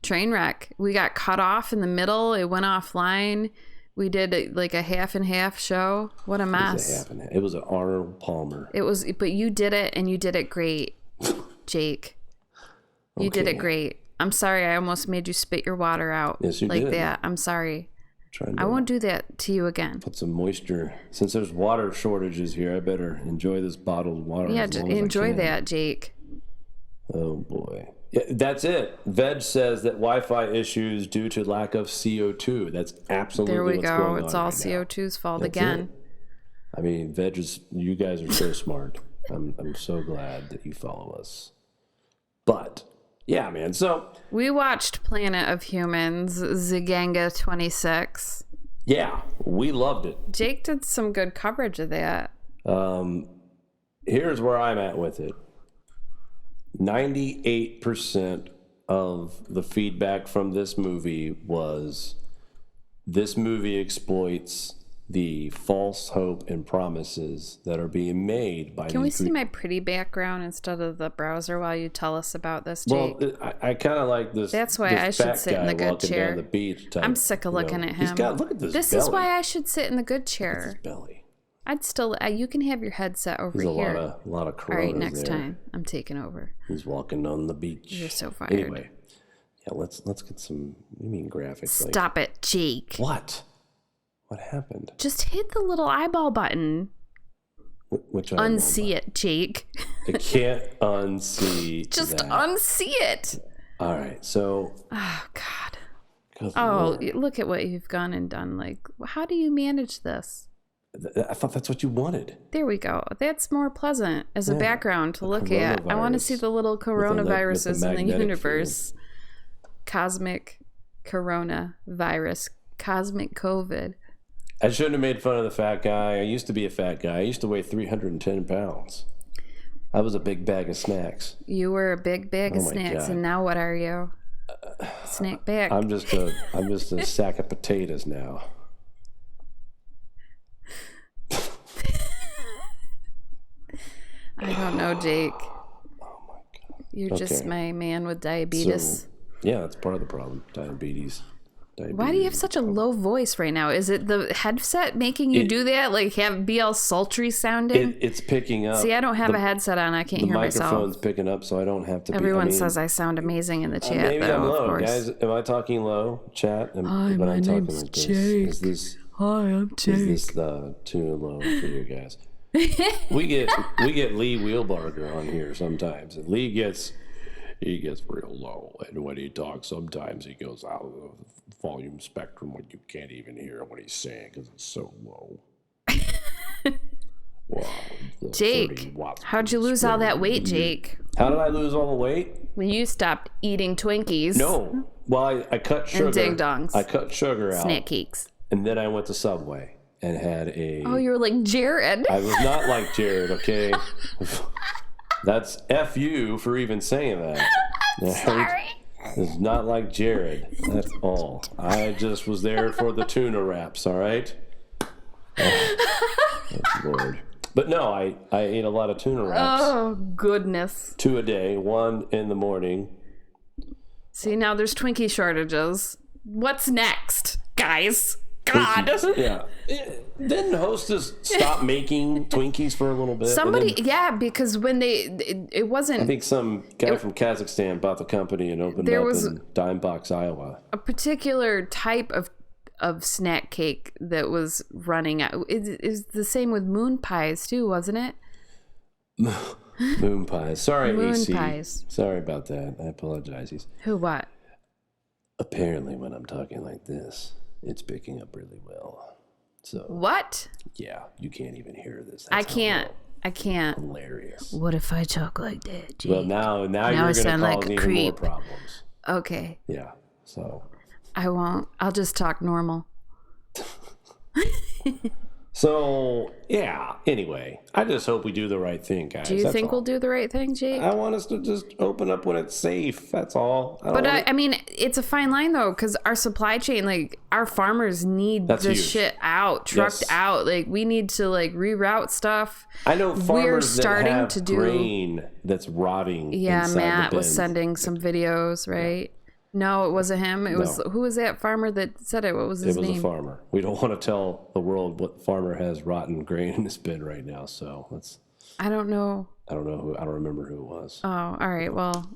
train wreck. We got cut off in the middle. It went offline. We did like a half and half show. What a mess. It was an Arnold Palmer. It was, but you did it and you did it great, Jake. You did it great. I'm sorry. I almost made you spit your water out. Yes, you like did. that. I'm sorry. I won't do that to you again. Put some moisture. Since there's water shortages here, I better enjoy this bottled water. Yeah, enjoy that, Jake. Oh boy. Yeah, that's it. Veg says that Wi-Fi issues due to lack of CO2. That's absolutely there we what's go. going on It's all right CO2's fault That's again. It. I mean, Veg you guys are so smart. I'm so glad that you follow us. But yeah, man. So we watched Planet of Humans, Ziganga 26. Yeah, we loved it. Jake did some good coverage of that. Here's where I'm at with it. 98% of the feedback from this movie was this movie exploits the false hope and promises that are being made by. Can we see my pretty background instead of the browser while you tell us about this, Jake? Well, I kind of like this. That's why this I should fat sit in guy the good walking chair. Down the beach type, I'm sick of looking at him. He's got, look at this This belly. is why I should sit in the good chair. His belly. I'd still. You can have your headset over There's here. a lot of All coronas right, next there. time I'm taking over. He's walking on the beach. You're so fired. Anyway, yeah, let's get some. You mean graphics? Like, Stop it, Jake. what? What happened? Just hit the little eyeball button. Which Unsee it, Jake. I can't unsee. Just that. unsee it. All right, so. Oh God. Good Oh, Lord. look at what you've gone and done. Like, how do you manage this? I thought that's what you wanted. There we go. That's more pleasant as a Yeah, background to the look at. I want to coronavirus see the little with the coronaviruses in the magnetic universe. Cosmic coronavirus. Cosmic COVID. I shouldn't have made fun of the fat guy. I used to be a fat guy. I used to weigh 310 pounds. I was a big bag of snacks. You were a big bag of Oh my snacks, God. and now what are you? Snack bag. I'm just a sack of potatoes now. I don't know, Jake. Oh my God. You're just Okay. my man with diabetes. So, yeah, that's part of the problem. Diabetes. Why do you have such a low voice right now? Is it the headset making you do that? Like be all sultry sounding? It's picking up. See, I don't have a headset on. I can't The hear myself. microphone's picking up, so I don't have to. Everyone says I sound amazing in the chat, maybe though, I'm of low, course. guys. Am I talking low? Chat. Hi, when my I'm talking name's like this, Jake. Is this Hi, I'm is Jake. this too low for you guys? we get Lee Wheelbarger on here sometimes, and Lee gets real low, and when he talks, sometimes he goes out of the volume spectrum when you can't even hear what he's saying because it's so low. Wow, the 30 Jake, watts how'd you per lose all square that weight, meter. Jake? How did I lose all the weight? When you stopped eating Twinkies. No, well, I cut sugar. And ding-dongs. I cut sugar out, Snack cakes. and then I went to Subway and had a. Oh, you were like Jared. I was not like Jared, okay? That's F you for even saying that. Sorry. It's not like Jared. That's all. I just was there for the tuna wraps, all right? Oh, Lord. But no, I ate a lot of tuna wraps. Oh, goodness. 2 a day, 1 in the morning. See, now there's Twinkie shortages. What's next, guys? God. Yeah. Didn't Hostess stop making Twinkies for a little bit? Somebody, And then yeah, because when it wasn't I think some guy from Kazakhstan bought the company and opened There up was- in Dime Box, Iowa. a particular type of snack cake that was running out. It is the same with moon pies too, wasn't it? Moon pies. Sorry, Moon AC. pies. Sorry about that. I apologize. Who what? Apparently, when I'm talking like this, it's picking up really well. So, What? yeah, you can't even hear this. I That's can't. I can't. hilarious. What if I talk like that, Jake? Well, now you're I going to sound cause like a even more creep. problems. Okay, Yeah. So, I won't. I'll just talk normal. yeah. Anyway, I just hope we do the right thing, guys. Do you That's think all. we'll do the right thing, Jake? I want us to just open up when it's safe. That's all. But I mean, it's a fine line though, because our supply chain, like our farmers need That's this huge. shit out, trucked Yes. out. Like we need to like reroute stuff. I know farmers starting that have to do- grain that's rotting. Yeah, inside Matt the was bins. sending some videos, right? No, it wasn't him. It was who was that farmer that said it? What was his It was name? a farmer. We don't want to tell the world what farmer has rotten grain in his bin right now. So let's. I don't know. I don't know who. I don't remember who it was. Oh, all right. Well,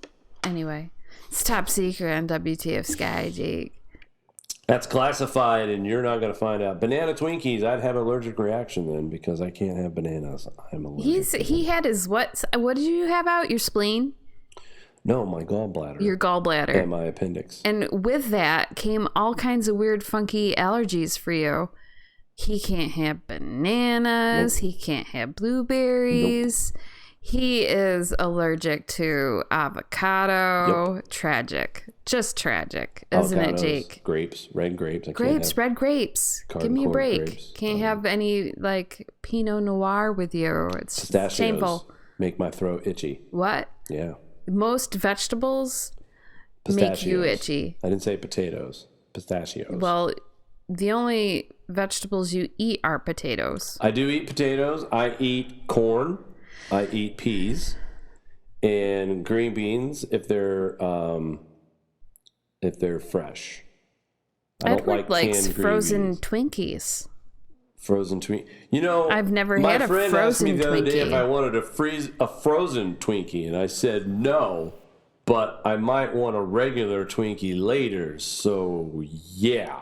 anyway, it's top secret on WTFSKY, Jake. That's classified, and you're not going to find out. Banana Twinkies. I'd have an allergic reaction then because I can't have bananas. I'm allergic. He had his what? What did you have out? Your spleen, No, my gallbladder. your gallbladder. and my appendix. And with that came all kinds of weird, funky allergies for you. He can't have bananas. He can't have blueberries. He is allergic to avocado. Tragic. Just tragic. Isn't it, Avocados, Jake? Grapes, red grapes. I can't Grapes, have- red grapes. Give me a Corn break. grapes. Can't have any, like, Pinot Noir with you. It's Pistachios shameful. make my throat itchy. What? Yeah. Most vegetables make you itchy. I didn't say potatoes. Pistachios. Well, the only vegetables you eat are potatoes. I do eat potatoes. I eat corn. I eat peas and green beans if they're fresh. I don't Edward like likes canned green frozen beans. Twinkies. Frozen Twinkie. You know, I've never my had a friend asked me frozen the other day if Twinkie. I wanted to freeze a frozen Twinkie, and I said no, but I might want a regular Twinkie later. So yeah.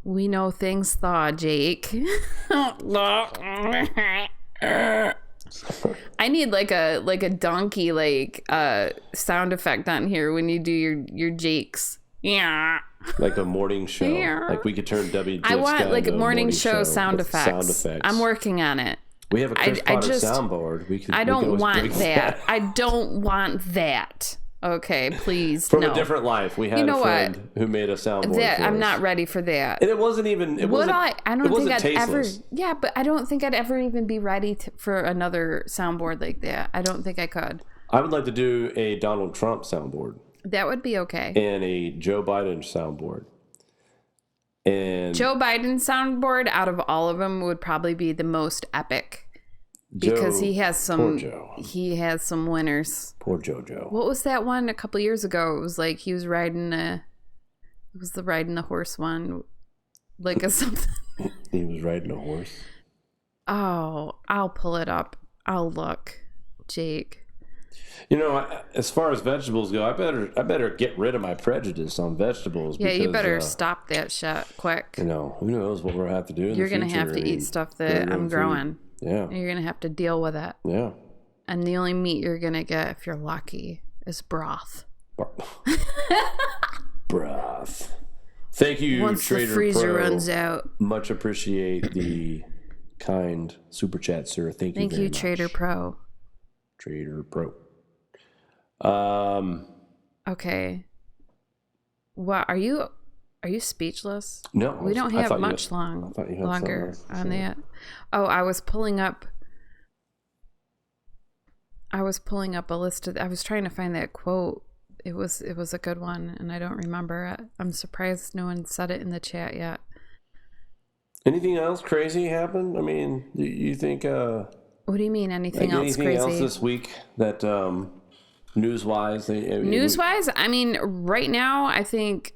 We know things thaw, Jake. I need like a donkey sound effect on here when you do your Jakes. Yeah. Like a morning show. Yeah. Like we could turn WTFSKY I want like a into morning show sound with effects. I'm working on it. We have a Chris I Potter just- soundboard. I we don't could always want break that. I don't want that. Okay, please. From no. a different life, we had You know a friend who made a soundboard. That for I'm us. not ready for that. And it wasn't even. It Would wasn't, I don't it wasn't think I'd tasteless. ever. Yeah, but I don't think I'd ever even be ready for another soundboard like that. I don't think I could. I would like to do a Donald Trump soundboard That would be okay. and a Joe Biden soundboard. And Joe Biden's soundboard out of all of them would probably be the most epic because Joe- he has some. Poor Joe. He has some winners. Poor JoJo. What was that one a couple years ago? It was like he was riding the horse one, like a something. He was riding a horse. Oh, I'll pull it up. I'll look, Jake. You know, as far as vegetables go, I better get rid of my prejudice on vegetables. Yeah, you because, better stop that shit quick. You know, who knows what we're gonna have to do in You're the gonna future. have to I mean, eat stuff that I'm food. growing. Yeah, You're gonna have to deal with it. yeah. And the only meat you're gonna get, if you're lucky, is broth. Broth. Thank you, Once Trader the freezer Pro. runs out. Much appreciate the kind super chat, sir. Thank you Thank very you, much. Trader Pro. Trader Pro. Okay. What are you speechless? No, We don't I have thought you much had- I thought you had longer something on else. that. Oh, I was pulling up a list of. I was trying to find that quote. It was a good one, and I don't remember it. I'm surprised no one said it in the chat yet. Anything else crazy happened? I mean, you think What do you mean? Anything like else anything crazy? else this week that news-wise? News-wise, I mean, right now, I think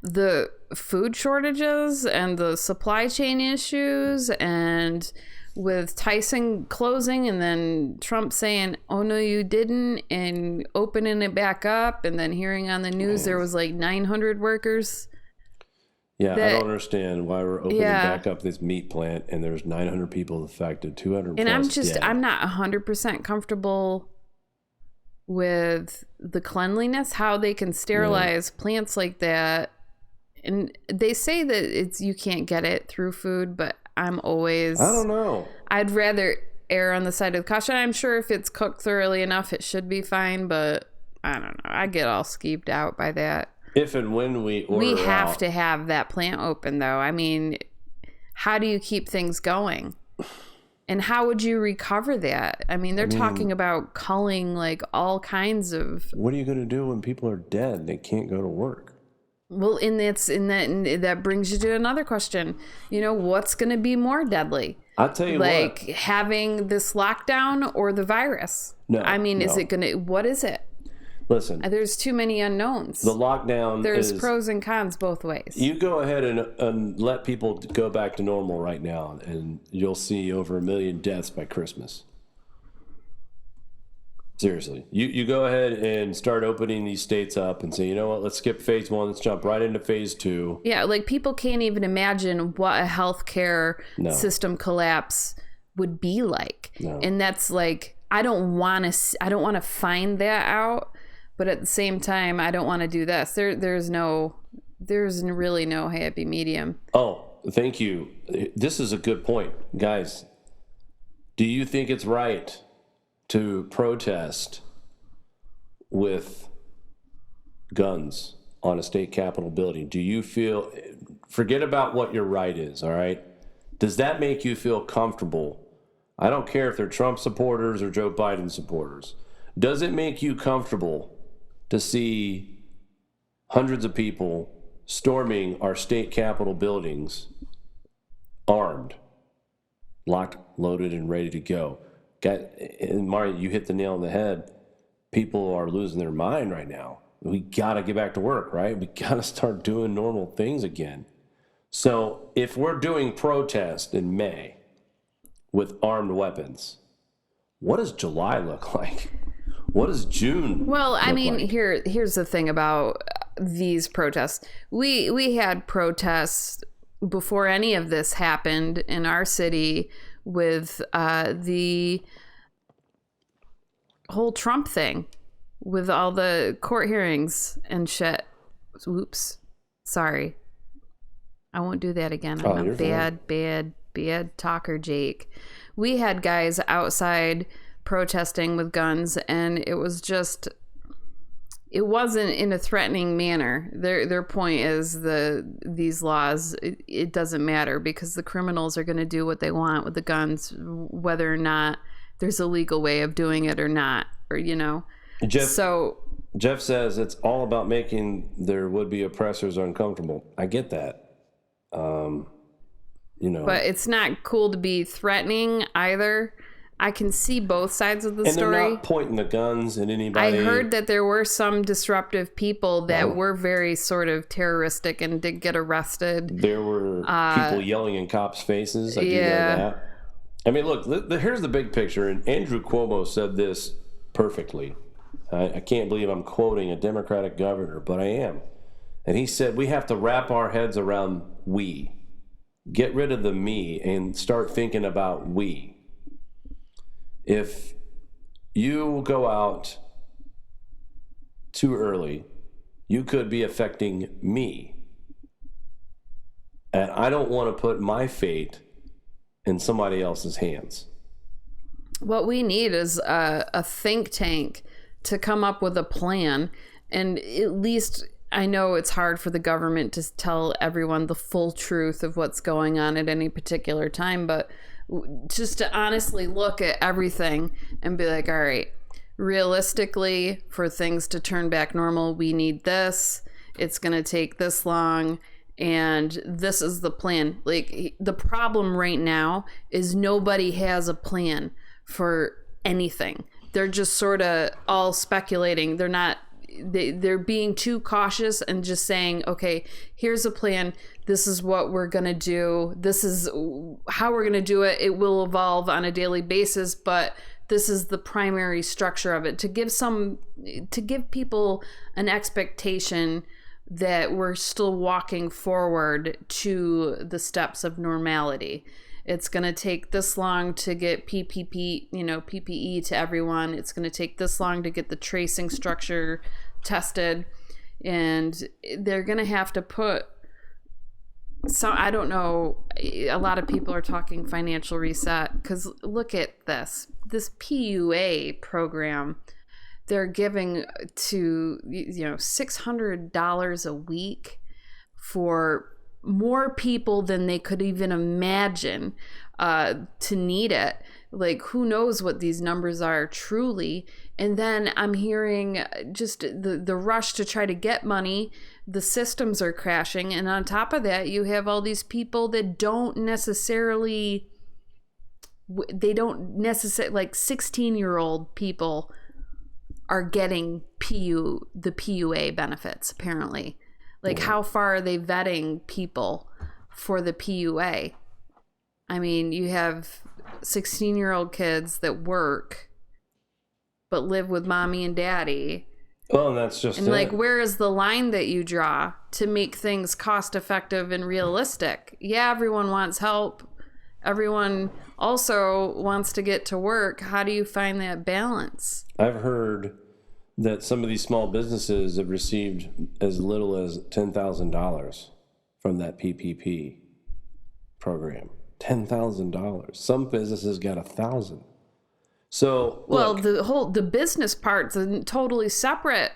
the food shortages and the supply chain issues, and with Tyson closing and then Trump saying, "Oh no, you didn't," and opening it back up, and then hearing on the news there was like 900 workers. Yeah, I that- don't understand why we're opening Yeah. back up this meat plant and there's 900 people affected, 200 And plus dead. I'm not 100% comfortable with the cleanliness, how they can sterilize plants like that. And they say that you can't get it through food, but I'm always, I don't know. I'd rather err on the side of caution. I'm sure if it's cooked thoroughly enough, it should be fine, but I don't know. I get all skeeved out by that. If and when we order We have out, to have that plant open, though. I mean, how do you keep things going? And how would you recover that? I mean, they're talking about culling like all kinds of. what are you going to do when people are dead? They can't go to work. Well, and that brings you to another question. You know, what's going to be more deadly? I'll tell you Like what. having this lockdown or the virus? No, I mean, is no. it going to? What is it? Listen, There's too many unknowns. the lockdown There's is... pros and cons both ways. You go ahead and let people go back to normal right now, and you'll see over 1 million deaths by Christmas. Seriously. You go ahead and start opening these states up and say, you know what, let's skip phase 1, let's jump right into phase 2. Yeah, like people can't even imagine what a healthcare No. system collapse would be like. No. And that's like I don't want to find that out, but at the same time I don't want to do this. There's really no happy medium. Oh, thank you. This is a good point. Guys, do you think it's right to protest with guns on a state capitol building? Do you feel, forget about what your right is, all right? Does that make you feel comfortable? I don't care if they're Trump supporters or Joe Biden supporters. Does it make you comfortable to see hundreds of people storming our state capitol buildings armed, locked, loaded, and ready to go? And Mario, you hit the nail on the head. People are losing their mind right now. We got to get back to work, right? We got to start doing normal things again. So if we're doing protest in May with armed weapons, what does July look like? What does June Well, I look mean, like? here's the thing about these protests. We had protests before any of this happened in our city with the whole Trump thing, with all the court hearings and shit. Oops. Sorry. I won't do that again. I'm you're a fine. bad talker, Jake. We had guys outside protesting with guns, and it wasn't in a threatening manner. Their point is these laws, it doesn't matter because the criminals are going to do what they want with the guns, whether or not there's a legal way of doing it or not, or Jeff says it's all about making their would-be oppressors uncomfortable. I get that. But it's not cool to be threatening either. I can see both sides of the and story. they're not pointing the guns at anybody. I heard that there were some disruptive people that were very sort of terroristic and did get arrested. There were people yelling in cops' faces. I do know that. I mean, look, here's the big picture, and Andrew Cuomo said this perfectly. I can't believe I'm quoting a Democratic governor, but I am. And he said, we have to wrap our heads around we. Get rid of the me and start thinking about we. If you go out too early, you could be affecting me. And I don't want to put my fate in somebody else's hands. What we need is a think tank to come up with a plan. And at least, I know it's hard for the government to tell everyone the full truth of what's going on at any particular time, but just to honestly look at everything and be like, all right, realistically, for things to turn back normal, we need this. It's going to take this long. And this is the plan. Like, the problem right now is nobody has a plan for anything. They're just sort of all speculating. They're being too cautious and just saying, okay, here's a plan. This is what we're going to do. This is how we're going to do it. It will evolve on a daily basis, but this is the primary structure of it, to give people an expectation that we're still walking forward to the steps of normality. It's going to take this long to get PPE to everyone. It's going to take this long to get the tracing structure tested. And they're going to have to put I don't know, a lot of people are talking financial reset, because look at this PUA program. They're giving to, $600 a week for more people than they could even imagine to need it. Like, who knows what these numbers are truly. And then I'm hearing just the rush to try to get money. The systems are crashing. And on top of that, you have all these people that don't necessarily, like 16-year-old people are getting the PUA benefits, apparently. Like, how far are they vetting people for the PUA? I mean, you have 16-year-old kids that work but live with mommy and daddy. Well, and that's just like, where is the line that you draw to make things cost effective and realistic? Yeah, everyone wants help. Everyone also wants to get to work. How do you find that balance? I've heard that some of these small businesses have received as little as $10,000 from that PPP program. $10,000. Some businesses got $1,000. So, well, look, the business part's a totally separate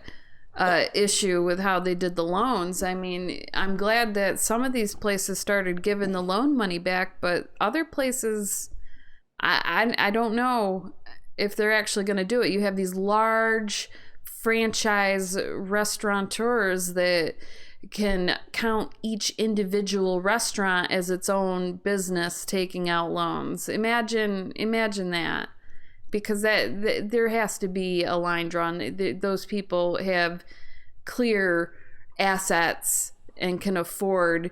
issue with how they did the loans. I mean, I'm glad that some of these places started giving the loan money back, but other places, I don't know. if they're actually going to do it. You have these large franchise restaurateurs that can count each individual restaurant as its own business taking out loans. Imagine that. Because there has to be a line drawn. Those people have clear assets and can afford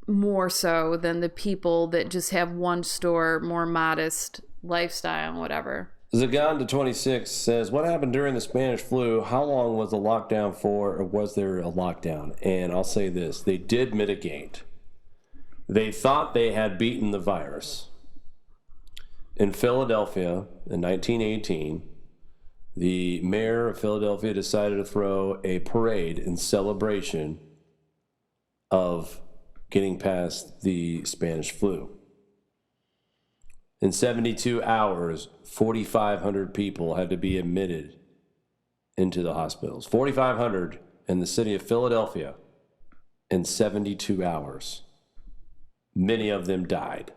more so than the people that just have one store, more modest lifestyle, whatever. Zagan to 26 says, what happened during the Spanish flu? How long was the lockdown for, or was there a lockdown? And I'll say this, they did mitigate. They thought they had beaten the virus. In Philadelphia in 1918, the mayor of Philadelphia decided to throw a parade in celebration of getting past the Spanish flu. In 72 hours, 4,500 people had to be admitted into the hospitals. 4,500 in the city of Philadelphia in 72 hours. Many of them died.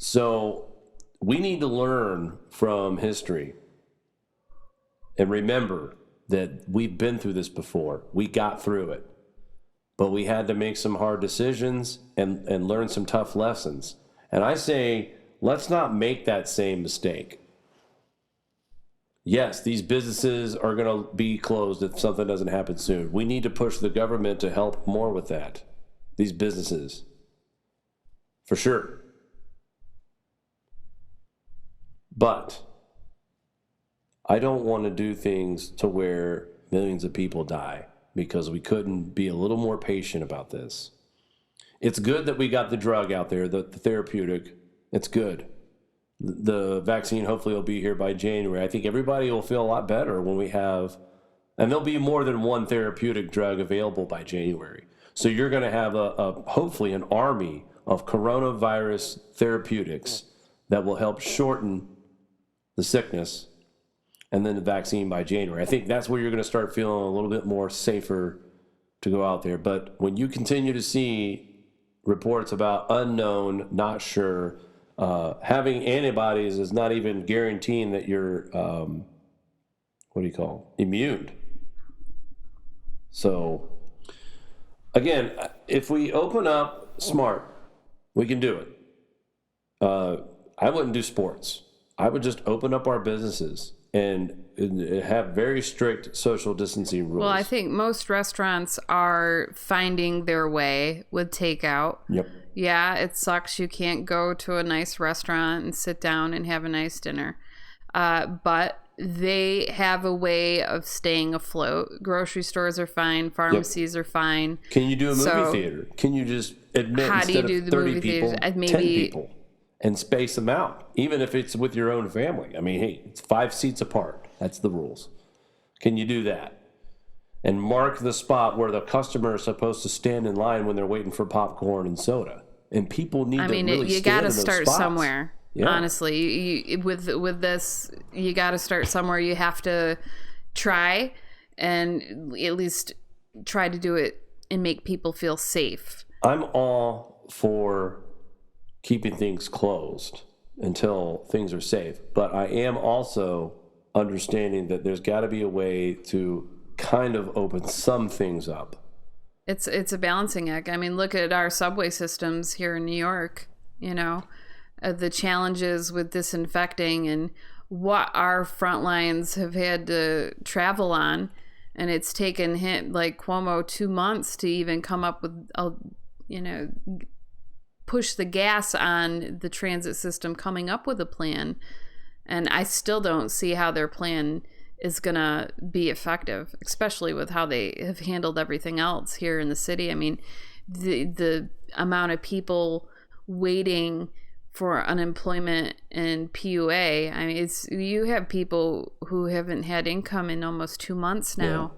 So we need to learn from history and remember that we've been through this before. We got through it. But we had to make some hard decisions and learn some tough lessons. And I say, let's not make that same mistake. Yes, these businesses are going to be closed if something doesn't happen soon. We need to push the government to help more with that. These businesses. For sure. But I don't want to do things to where millions of people die because we couldn't be a little more patient about this. It's good that we got the drug out there, the therapeutic. It's good. The vaccine hopefully will be here by January. I think everybody will feel a lot better when we have, and there'll be more than one therapeutic drug available by January. So you're going to have hopefully an army of coronavirus therapeutics that will help shorten the sickness, and then the vaccine by January. I think that's where you're going to start feeling a little bit more safer to go out there. But when you continue to see reports about unknown, not sure, having antibodies is not even guaranteeing that you're, immune. So, again, if we open up smart, we can do it. I wouldn't do sports. I would just open up our businesses and have very strict social distancing rules. Well, I think most restaurants are finding their way with takeout. Yep. Yeah, it sucks you can't go to a nice restaurant and sit down and have a nice dinner. But they have a way of staying afloat. Grocery stores are fine. Pharmacies are fine. Can you do a movie theater? Can you just admit instead of 30 people, 10 people? And space them out, even if it's with your own family. I mean, hey, it's 5 seats apart. That's the rules. Can you do that? And mark the spot where the customer is supposed to stand in line when they're waiting for popcorn and soda. And people need to really you stand in gotta those start spots. somewhere. Yeah. Honestly, with this, you got to start somewhere. You have to try and at least try to do it and make people feel safe. I'm all for keeping things closed until things are safe. But I am also understanding that there's got to be a way to kind of open some things up. It's a balancing act. I mean, look at our subway systems here in New York, the challenges with disinfecting and what our front lines have had to travel on. And it's taken him, like Cuomo, 2 months to even come up with, push the gas on the transit system coming up with a plan. And I still don't see how their plan is going to be effective, especially with how they have handled everything else here in the city. I mean, the amount of people waiting for unemployment and PUA. I mean, you have people who haven't had income in almost 2 months now,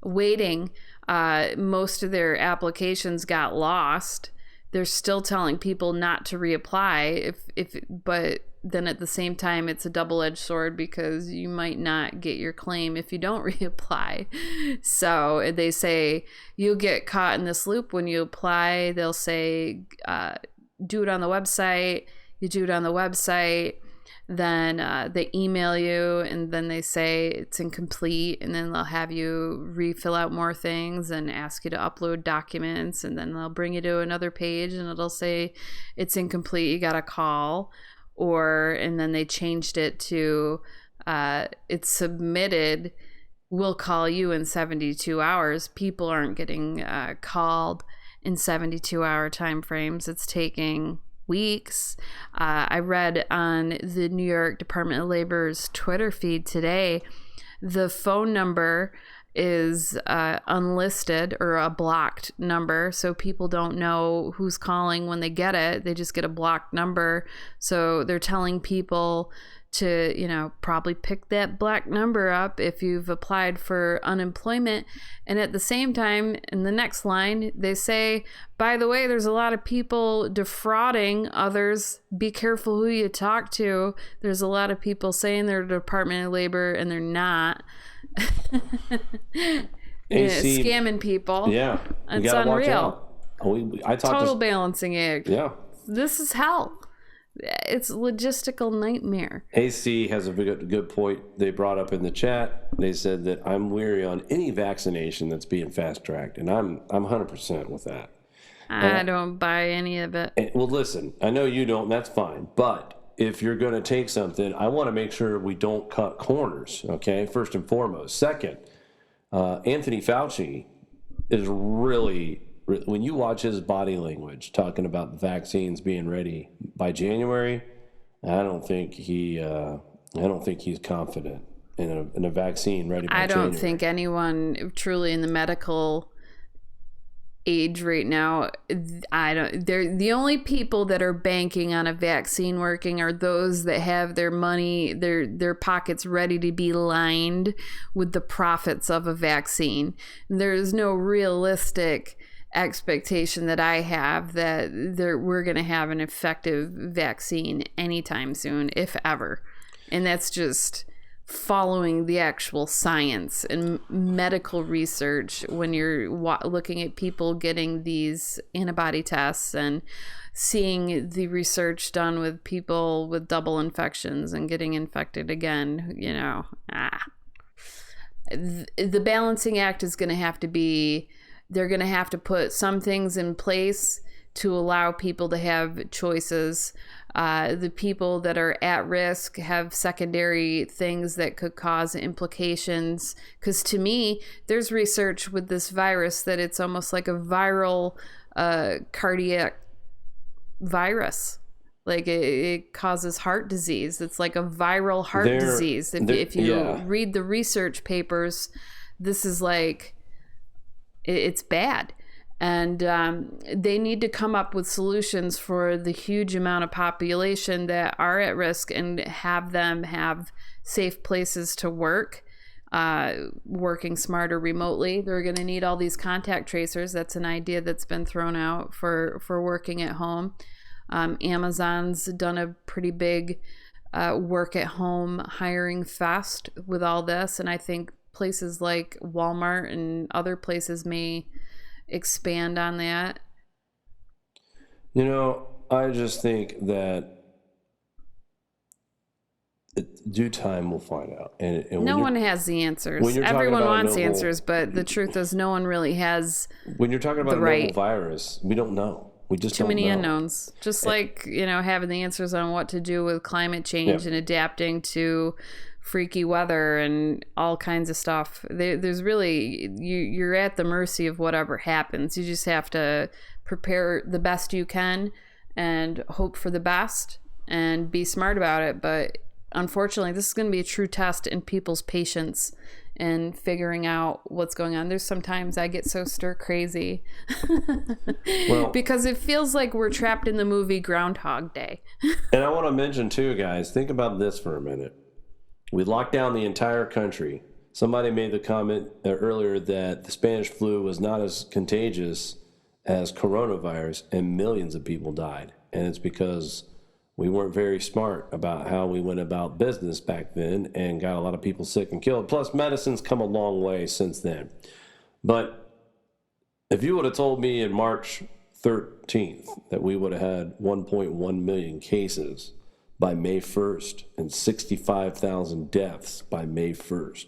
waiting. Most of their applications got lost. They're still telling people not to reapply, but then at the same time, it's a double-edged sword because you might not get your claim if you don't reapply. So they say you'll get caught in this loop when you apply. They'll say, do it on the website. You do it on the website. then they email you, and then they say it's incomplete, and then they'll have you refill out more things and ask you to upload documents, and then they'll bring you to another page and it'll say it's incomplete, you gotta call. And then they changed it to it's submitted, we'll call you in 72 hours. People aren't getting called in 72-hour time frames. It's taking weeks. I read on the New York Department of Labor's Twitter feed today, the phone number is unlisted or a blocked number, so people don't know who's calling when they get it. They just get a blocked number. So they're telling people to, probably pick that black number up if you've applied for unemployment. And at the same time, in the next line, they say, by the way, there's a lot of people defrauding others. Be careful who you talk to. There's a lot of people saying they're Department of Labor and they're not. Scamming people. Yeah. It's unreal. I talked Total balancing act. Yeah. This is hell. It's a logistical nightmare. AC has a good point they brought up in the chat. They said that I'm weary on any vaccination that's being fast-tracked, and I'm 100% with that. I don't buy any of it. Well, listen, I know you don't, and that's fine. But if you're going to take something, I want to make sure we don't cut corners, okay, first and foremost. Second, Anthony Fauci is really, when you watch his body language talking about the vaccines being ready by January, I don't think he's confident in a vaccine ready by January. I don't think anyone truly in the medical age right now, they're the only people that are banking on a vaccine working are those that have their money, their pockets ready to be lined with the profits of a vaccine. There's no realistic expectation that I have that we're going to have an effective vaccine anytime soon, if ever. And that's just following the actual science and medical research when you're looking at people getting these antibody tests and seeing the research done with people with double infections and getting infected again. The balancing act is going to have to be, they're going to have to put some things in place to allow people to have choices. The people that are at risk have secondary things that could cause implications. Because to me, there's research with this virus that it's almost like a viral cardiac virus. Like it causes heart disease. It's like a viral heart disease. If you read the research papers, this is like, it's bad. And they need to come up with solutions for the huge amount of population that are at risk and have them have safe places to work, working smarter remotely. They're going to need all these contact tracers. That's an idea that's been thrown out for working at home. Amazon's done a pretty big work at home hiring fest with all this. And I think places like Walmart and other places may expand on that. I just think that due time we'll find out. And no one has the answers. Everyone wants answers, but the truth is no one really has. When you're talking about a novel virus, we don't know. We just too many unknowns. Just like, having the answers on what to do with climate change and adapting to freaky weather and all kinds of stuff. There's really, you're at the mercy of whatever happens. You just have to prepare the best you can and hope for the best and be smart about it. But unfortunately, this is going to be a true test in people's patience and figuring out what's going on. There's sometimes I get so stir crazy because it feels like we're trapped in the movie Groundhog Day. And I want to mention too, guys, think about this for a minute. We locked down the entire country. Somebody made the comment earlier that the Spanish flu was not as contagious as coronavirus, and millions of people died. And it's because we weren't very smart about how we went about business back then and got a lot of people sick and killed. Plus, medicine's come a long way since then. But if you would have told me in March 13th that we would have had 1.1 million cases by May 1st and 65,000 deaths by May 1st.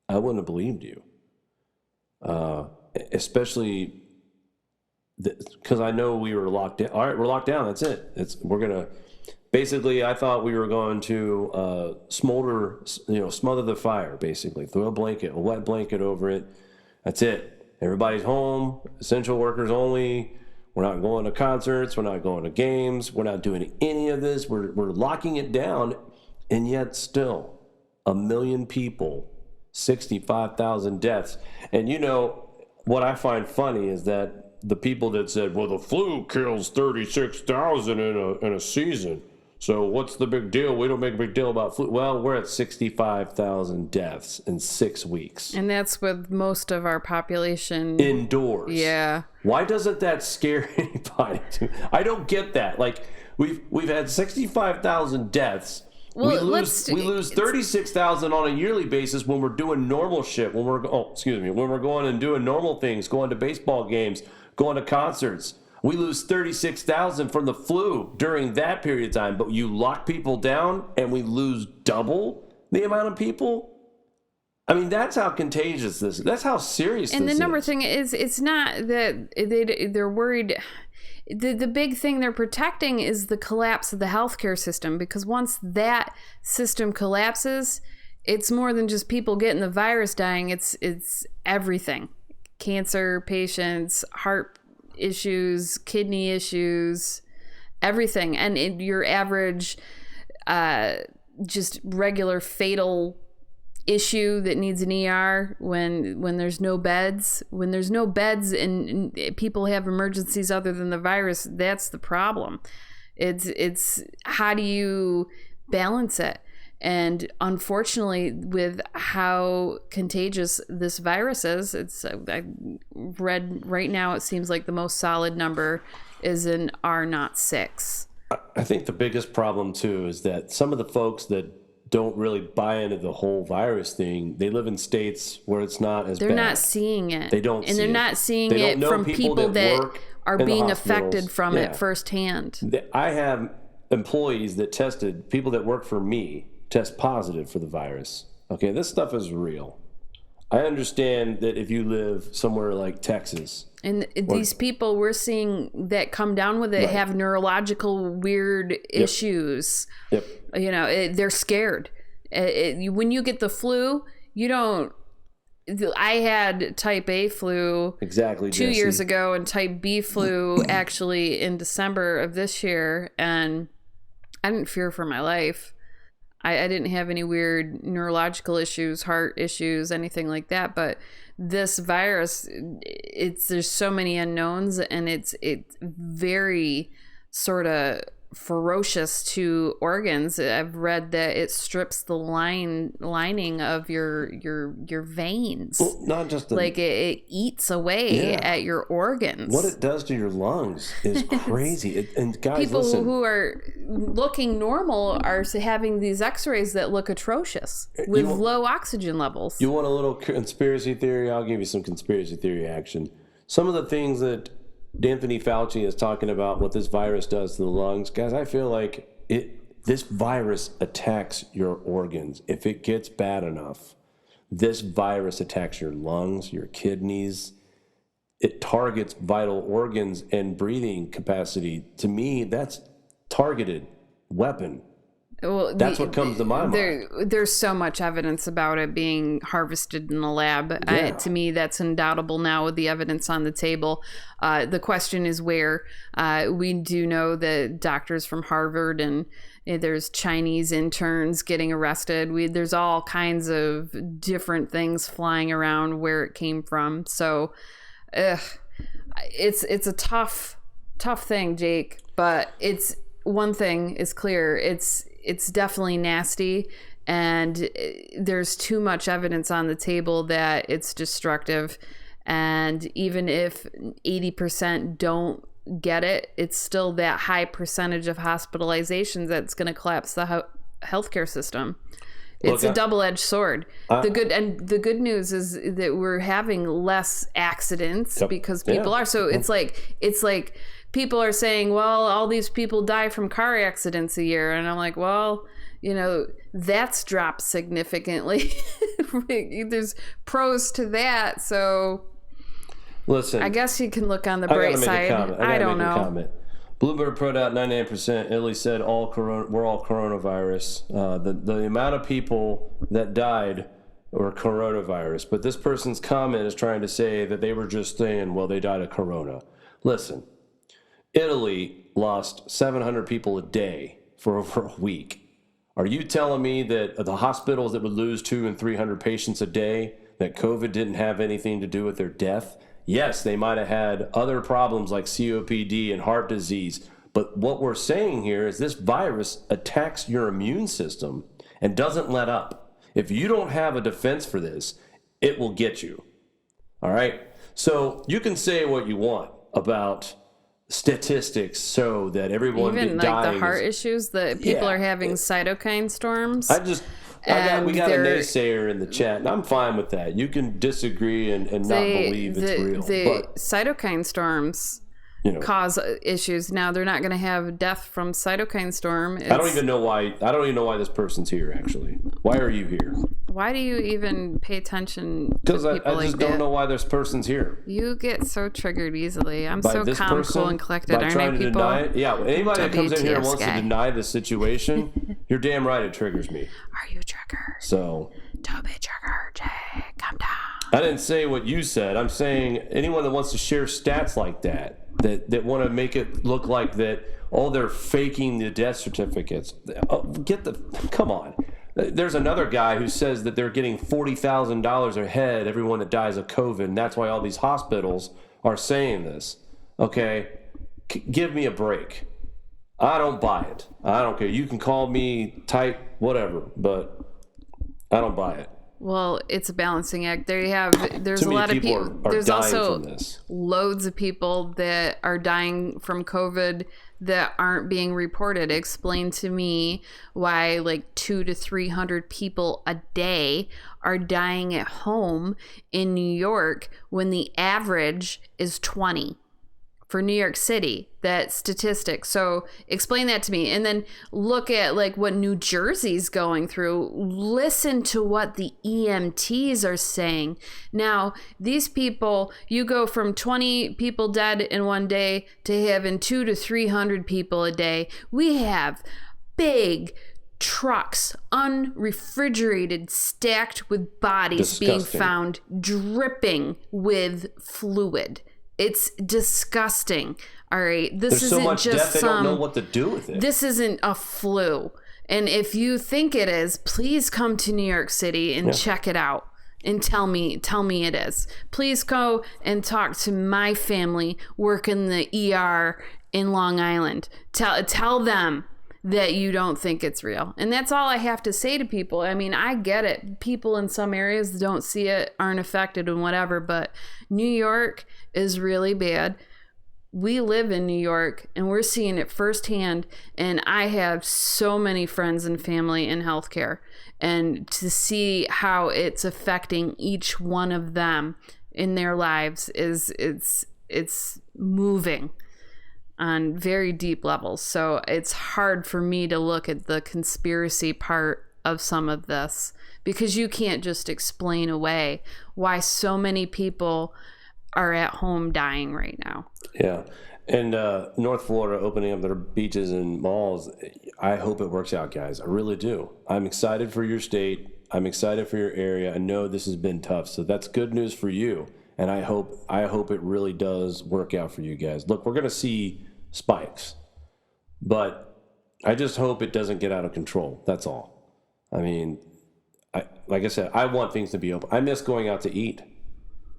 I wouldn't have believed you. Especially because I know we were locked down. All right, we're locked down. That's it. Basically, I thought we were going to smother the fire, basically. Throw a wet blanket over it. That's it. Everybody's home, essential workers only. We're not going to concerts. We're not going to games. We're not doing any of this. We're locking it down. And yet still, 1 million people, 65,000 deaths. And what I find funny is that the people that said, well, the flu kills 36,000 in a season. So what's the big deal? We don't make a big deal about flu. Well, we're at 65,000 deaths in 6 weeks. And that's with most of our population indoors. Yeah. Why doesn't that scare anybody? I don't get that. Like we've had 65,000 deaths. Well, we lose 36,000 on a yearly basis when we're doing normal shit. When we're going and doing normal things, going to baseball games, going to concerts. We lose 36,000 from the flu during that period of time, but you lock people down and we lose double the amount of people. I mean, that's how contagious this is. That's how serious this is. And the number thing is, it's not that they're worried. The big thing they're protecting is the collapse of the healthcare system, because once that system collapses, it's more than just people getting the virus dying. It's everything. Cancer patients, heart issues, kidney issues, everything. And your average just regular fatal issue that needs an ER when there's no beds. When there's no beds and people have emergencies other than the virus, that's the problem. It's how do you balance it? And unfortunately, with how contagious this virus is, I read right now, it seems like the most solid number is an R0.6. I think the biggest problem, too, is that some of the folks that don't really buy into the whole virus thing, they live in states where it's not as bad. They're not seeing it. They don't see it. And they're not seeing it from people that are being affected from it firsthand. I have employees that tested, people that work for me, test positive for the virus. Okay, this stuff is real. I understand that if you live somewhere like Texas. And these people we're seeing that come down with it have neurological weird issues. Yep. They're scared. When you get the flu, you don't. I had type A flu exactly 2 years ago, and type B flu actually in December of this year, and I didn't fear for my life. I didn't have any weird neurological issues, heart issues, anything like that. But this virus, there's so many unknowns, and it's very sort of ferocious to organs. I've read that it strips the lining of your veins. Well, not just it eats away at your organs. What it does to your lungs is crazy. And guys, people listen, who are looking normal are having these X-rays that look atrocious with low oxygen levels. You want a little conspiracy theory? I'll give you some conspiracy theory action. Some of the things that Anthony Fauci is talking about what this virus does to the lungs, guys, I feel like this virus attacks your organs. If it gets bad enough, this virus attacks your lungs, your kidneys. It targets vital organs and breathing capacity. To me, that's targeted weapon. Well, that's what comes to my mind. There's so much evidence about it being harvested in the lab. Yeah. To me, that's undoubtable now with the evidence on the table. The question is where. We do know that doctors from Harvard and there's Chinese interns getting arrested. There's all kinds of different things flying around where it came from. So it's a tough thing, Jake. But it's one thing is clear. It's definitely nasty, and there's too much evidence on the table that it's destructive. And even if 80% don't get it, it's still that high percentage of hospitalizations that's going to collapse the healthcare system. It's a double-edged sword. The good news is that we're having less accidents because people are. So it's like people are saying, well, all these people die from car accidents a year. And I'm like, well, that's dropped significantly. There's pros to that. So listen, I guess you can look on the bright side. I don't know. Bloomberg put out 99%. Italy said we're all coronavirus. The amount of people that died were coronavirus. But this person's comment is trying to say that they were just saying, well, they died of corona. Listen, Italy lost 700 people a day for over a week. Are you telling me that the hospitals that would lose 200 and 300 patients a day, that COVID didn't have anything to do with their death? Yes, they might have had other problems like COPD and heart disease. But what we're saying here is this virus attacks your immune system and doesn't let up. If you don't have a defense for this, it will get you. All right? So you can say what you want about statistics so that everyone even like the heart issues that people are having cytokine storms. We got a naysayer in the chat, and I'm fine with that. You can disagree and not believe it's real. But cytokine storms cause issues. Now they're not going to have death from cytokine storm. I don't even know why this person's here. Actually, why are you here? Why do you even pay attention to people like that? Because I just don't know why this person's here. You get so triggered easily. I'm so calm, cool, and collected. Aren't I, people? Deny it? Yeah, anybody that comes in here and wants to deny the situation, you're damn right it triggers me. Are you triggered? So don't be triggered, Jay. Calm down. I didn't say what you said. I'm saying anyone that wants to share stats like that want to make it look like that, they're faking the death certificates. Come on. There's another guy who says that they're getting $40,000 a head, everyone that dies of COVID, and that's why all these hospitals are saying this. Okay? Give me a break. I don't buy it. I don't care. You can call me tight, whatever, but I don't buy it. Well, it's a balancing act. There's a lot of people. There's also loads of people that are dying from COVID that aren't being reported. Explain to me why like 200 to 300 people a day are dying at home in New York when the average is 20. For New York City, that statistic. So explain that to me. And then look at like what New Jersey's going through. Listen to what the EMTs are saying. Now, these people, you go from 20 people dead in one day to having 200 to 300 people a day. We have big trucks, unrefrigerated, stacked with bodies being found, dripping with fluid. It's disgusting. All right. This isn't so much just death, they don't know what to do with it. This isn't a flu. And if you think it is, please come to New York City and check it out and tell me it is. Please go and talk to my family work in the ER in Long Island. Tell them that you don't think it's real. And that's all I have to say to people. I mean, I get it. People in some areas don't see it, aren't affected and whatever, but New York is really bad. We live in New York and we're seeing it firsthand. And I have so many friends and family in healthcare, and to see how it's affecting each one of them in their lives it's moving on very deep levels. So it's hard for me to look at the conspiracy part of some of this, because you can't just explain away why so many people are at home dying right now. Yeah. And North Florida opening up their beaches and malls, I hope it works out, guys. I really do. I'm excited for your state. I'm excited for your area. I know this has been tough, so that's good news for you. And I hope it really does work out for you guys. Look, we're going to see spikes, but I just hope it doesn't get out of control. That's all. I mean, like I said, I want things to be open. I miss going out to eat.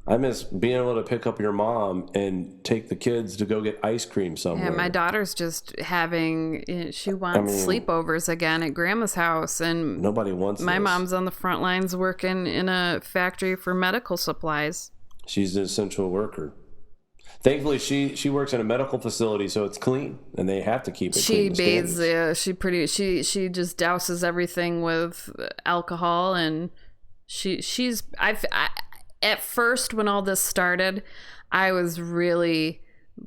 I miss being able to pick up your mom and take the kids to go get ice cream somewhere. Yeah, my daughter's just she wants sleepovers again at grandma's house, and nobody wants my mom's on the front lines working in a factory for medical supplies. She's an essential worker. Thankfully, she works in a medical facility, so it's clean, and they have to keep it clean. She bathes. She just douses everything with alcohol, and at first, when all this started, I was really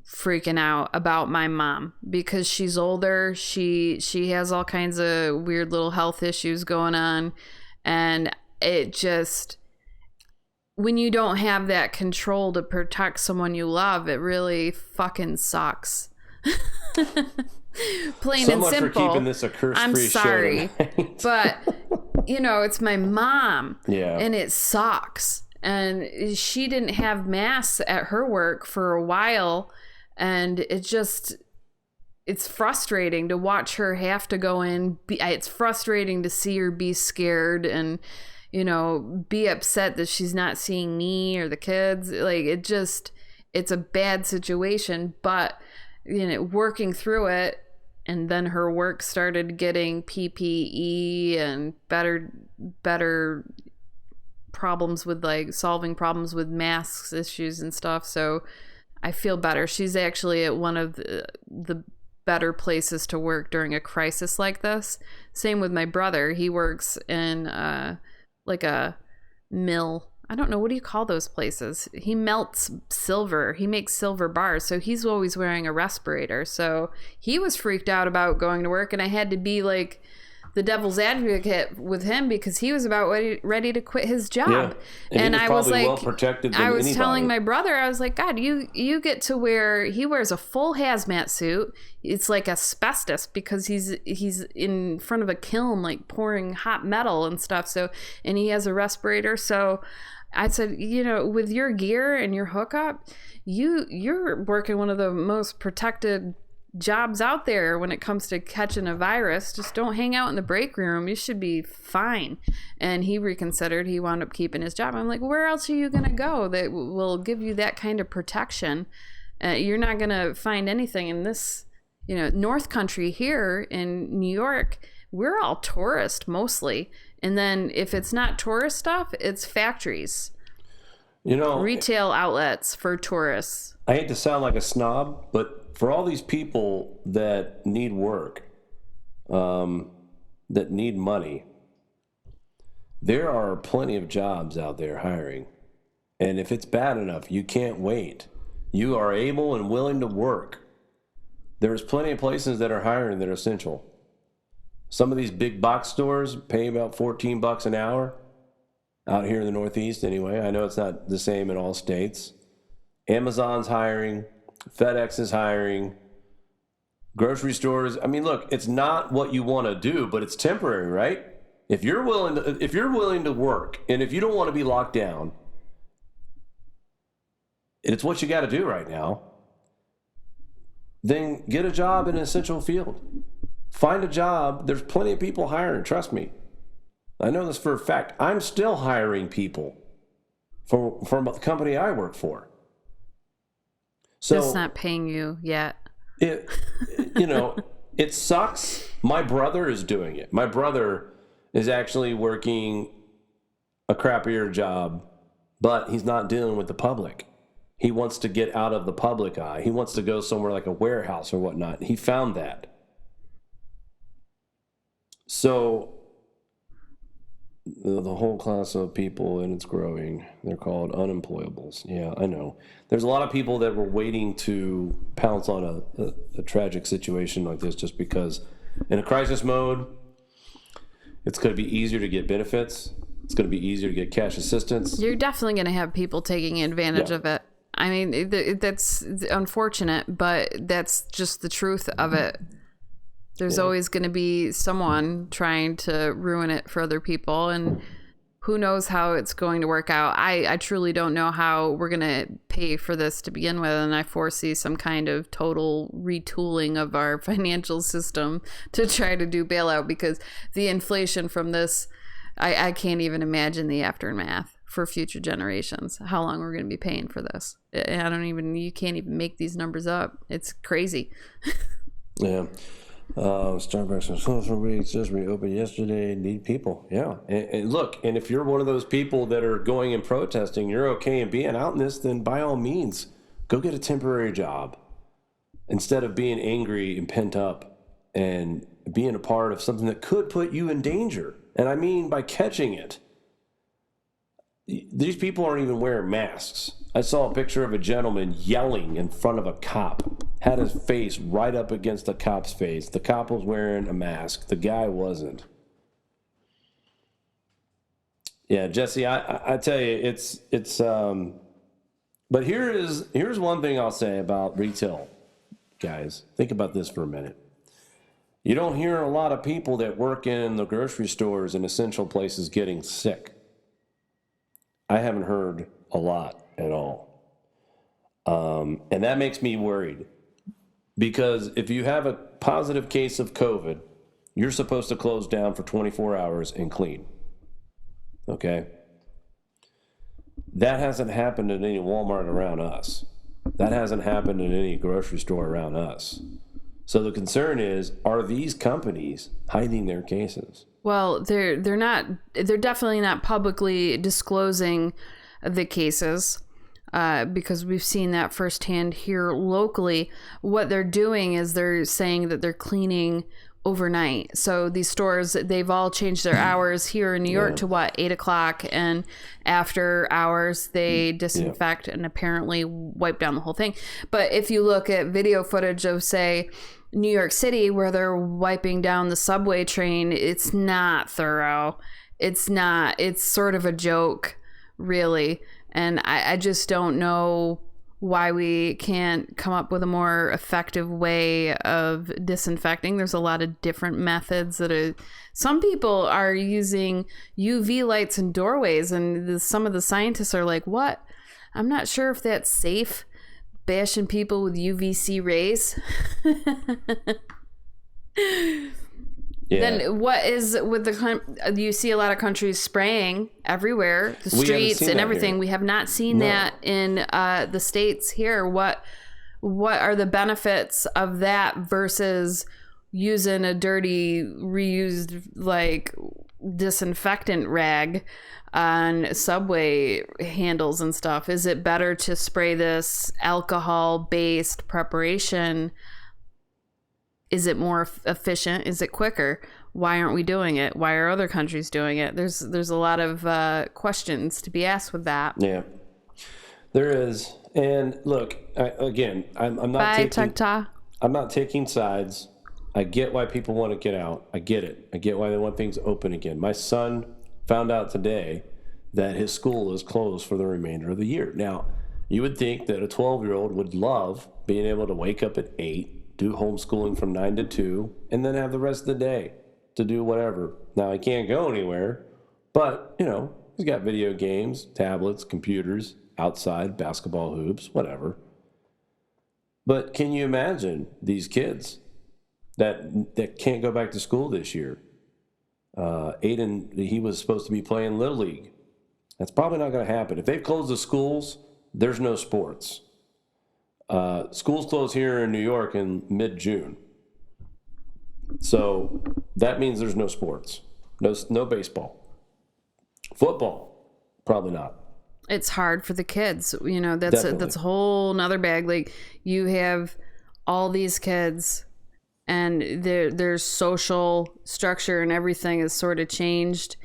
freaking out about my mom because she's older. She has all kinds of weird little health issues going on, and it just, when you don't have that control to protect someone you love, it really fucking sucks. Plain So and much simple. for keeping this a curse-free I'm sorry, show tonight. but it's my mom, Yeah. and it sucks. And she didn't have mass at her work for a while, and it's frustrating to watch her have to go in. It's frustrating to see her be scared and be upset that she's not seeing me or the kids. Like, it's a bad situation, but working through it. And then her work started getting PPE and better problems with like solving problems with masks issues and stuff. So I feel better. She's actually at one of the better places to work during a crisis like this. Same with my brother. He works in like a mill. I don't know, what do you call those places? He melts silver. He makes silver bars. So he's always wearing a respirator. So he was freaked out about going to work, and I had to be like the devil's advocate with him because he was about ready to quit his job. Yeah. And he was I was probably like, well protected than I was anybody. telling my brother, I was like, God, you get to wear, he wears a full hazmat suit. It's like asbestos because he's in front of a kiln, like pouring hot metal and stuff. So, and he has a respirator. So I said, with your gear and your hookup, you're working one of the most protected jobs out there when it comes to catching a virus. Just don't hang out in the break room. You should be fine. And he reconsidered. He wound up keeping his job. I'm like, where else are you going to go that will give you that kind of protection? You're not going to find anything in this, North Country here in New York. We're all tourist mostly. And then if it's not tourist stuff, it's factories, retail outlets for tourists. I hate to sound like a snob, but for all these people that need work, that need money, there are plenty of jobs out there hiring. And if it's bad enough, you can't wait. You are able and willing to work. There's plenty of places that are hiring that are essential. Some of these big box stores pay about $14 an hour out here in the Northeast anyway. I know it's not the same in all states. Amazon's hiring, FedEx is hiring, grocery stores. I mean, look, it's not what you want to do, but it's temporary, right? If you're willing to work, and if you don't want to be locked down, and it's what you got to do right now, then get a job in an essential field. Find a job. There's plenty of people hiring. Trust me. I know this for a fact. I'm still hiring people from the company I work for. So it's not paying you yet. It sucks. My brother is doing it. My brother is actually working a crappier job, but he's not dealing with the public. He wants to get out of the public eye. He wants to go somewhere like a warehouse or whatnot. He found that. So the whole class of people, and it's growing, they're called unemployables. Yeah, I know. There's a lot of people that were waiting to pounce on a tragic situation like this just because in a crisis mode, it's going to be easier to get benefits. It's going to be easier to get cash assistance. You're definitely going to have people taking advantage of it. I mean, that's unfortunate, but that's just the truth of it. There's always going to be someone trying to ruin it for other people, and who knows how it's going to work out. I truly don't know how we're going to pay for this to begin with, and I foresee some kind of total retooling of our financial system to try to do bailout, because the inflation from this, I can't even imagine the aftermath for future generations, how long we're going to be paying for this. You can't even make these numbers up. It's crazy. Yeah. Starbucks and social weeks just reopened yesterday. Need people. Yeah. And look, and if you're one of those people that are going and protesting, you're okay and being out in this, then by all means, go get a temporary job instead of being angry and pent up and being a part of something that could put you in danger. And I mean by catching it. these people aren't even wearing masks. I saw a picture of a gentleman yelling in front of a cop, had his face right up against the cop's face. The cop was wearing a mask. The guy wasn't. Yeah, Jesse, I tell you, it's but here's one thing I'll say about retail, guys. Think about this for a minute. You don't hear a lot of people that work in the grocery stores and essential places getting sick. I haven't heard a lot at all. And that makes me worried, because if you have a positive case of COVID, you're supposed to close down for 24 hours and clean. Okay? That hasn't happened at any Walmart around us. That hasn't happened in any grocery store around us. So the concern is, are these companies hiding their cases? Well, they're definitely not publicly disclosing the cases, because we've seen that firsthand here locally. What they're doing is they're saying that they're cleaning overnight. So these stores, they've all changed their hours here in New York to 8 o'clock, and after hours they disinfect and apparently wipe down the whole thing. But if you look at video footage of, say, New York City, where they're wiping down the subway train, it's not thorough. It's sort of a joke, really. And I just don't know why we can't come up with a more effective way of disinfecting. There's a lot of different methods some people are using UV lights in doorways, and some of the scientists are like, what? I'm not sure if that's safe, bashing people with UVC rays. Yeah. Then what is with you see a lot of countries spraying everywhere, the streets and everything. Here. We have not seen that in the States here. What are the benefits of that versus using a dirty reused like disinfectant rag on subway handles and stuff? Is it better to spray this alcohol-based preparation? Is it more efficient? Is it quicker? Why aren't we doing it? Why are other countries doing it? There's a lot of questions to be asked with that. Yeah, there is. And look, I'm not taking sides. I get why people want to get out. I get it. I get why they want things open again. My son found out today that his school is closed for the remainder of the year. Now, you would think that a 12-year-old would love being able to wake up at 8, do homeschooling from 9 to 2, and then have the rest of the day to do whatever. Now, he can't go anywhere, but, he's got video games, tablets, computers, outside, basketball hoops, whatever. But can you imagine these kids that can't go back to school this year? Aiden, he was supposed to be playing Little League. That's probably not going to happen. If they've closed the schools, there's no sports. Schools close here in New York in mid-June. So that means there's no sports. No baseball. Football, probably not. It's hard for the kids. That's a whole nother bag. Like, you have all these kids and their social structure and everything is sort of changed.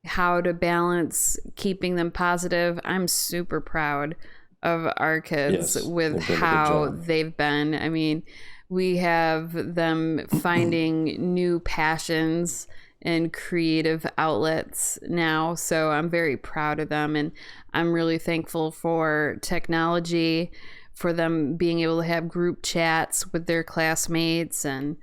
How to balance keeping them positive. I'm super proud of our kids with how they've been. I mean, we have them finding new passions and creative outlets now. So I'm very proud of them, and I'm really thankful for technology, for them being able to have group chats with their classmates, and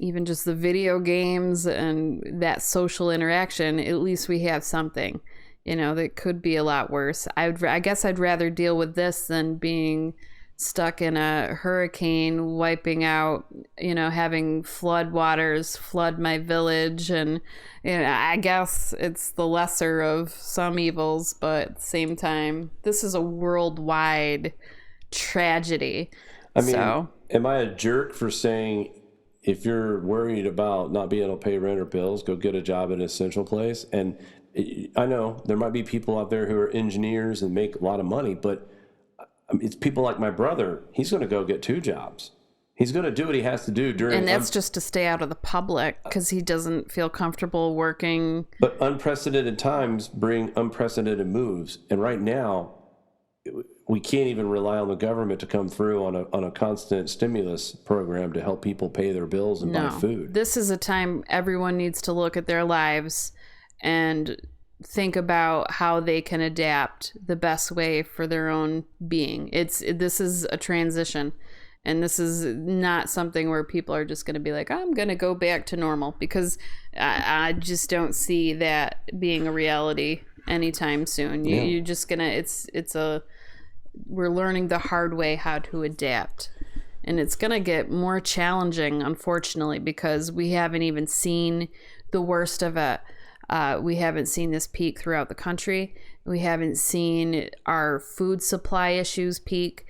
even just the video games and that social interaction. At least we have something. That could be a lot worse. I guess I'd rather deal with this than being stuck in a hurricane, wiping out, having flood waters flood my village. And, I guess it's the lesser of some evils, but at the same time, this is a worldwide tragedy. I mean, am I a jerk for saying, if you're worried about not being able to pay rent or bills, go get a job at an essential place? And I know there might be people out there who are engineers and make a lot of money, but it's people like my brother. He's going to go get 2 jobs. He's going to do what he has to do during... And that's just to stay out of the public because he doesn't feel comfortable working. But unprecedented times bring unprecedented moves. And right now, we can't even rely on the government to come through on a constant stimulus program to help people pay their bills and buy food. This is a time everyone needs to look at their lives and think about how they can adapt the best way for their own being. This is a transition. And this is not something where people are just going to be like, I'm going to go back to normal, because I just don't see that being a reality anytime soon. You're just going to, we're learning the hard way how to adapt. And it's going to get more challenging, unfortunately, because we haven't even seen the worst of it. We haven't seen this peak throughout the country. We haven't seen our food supply issues peak.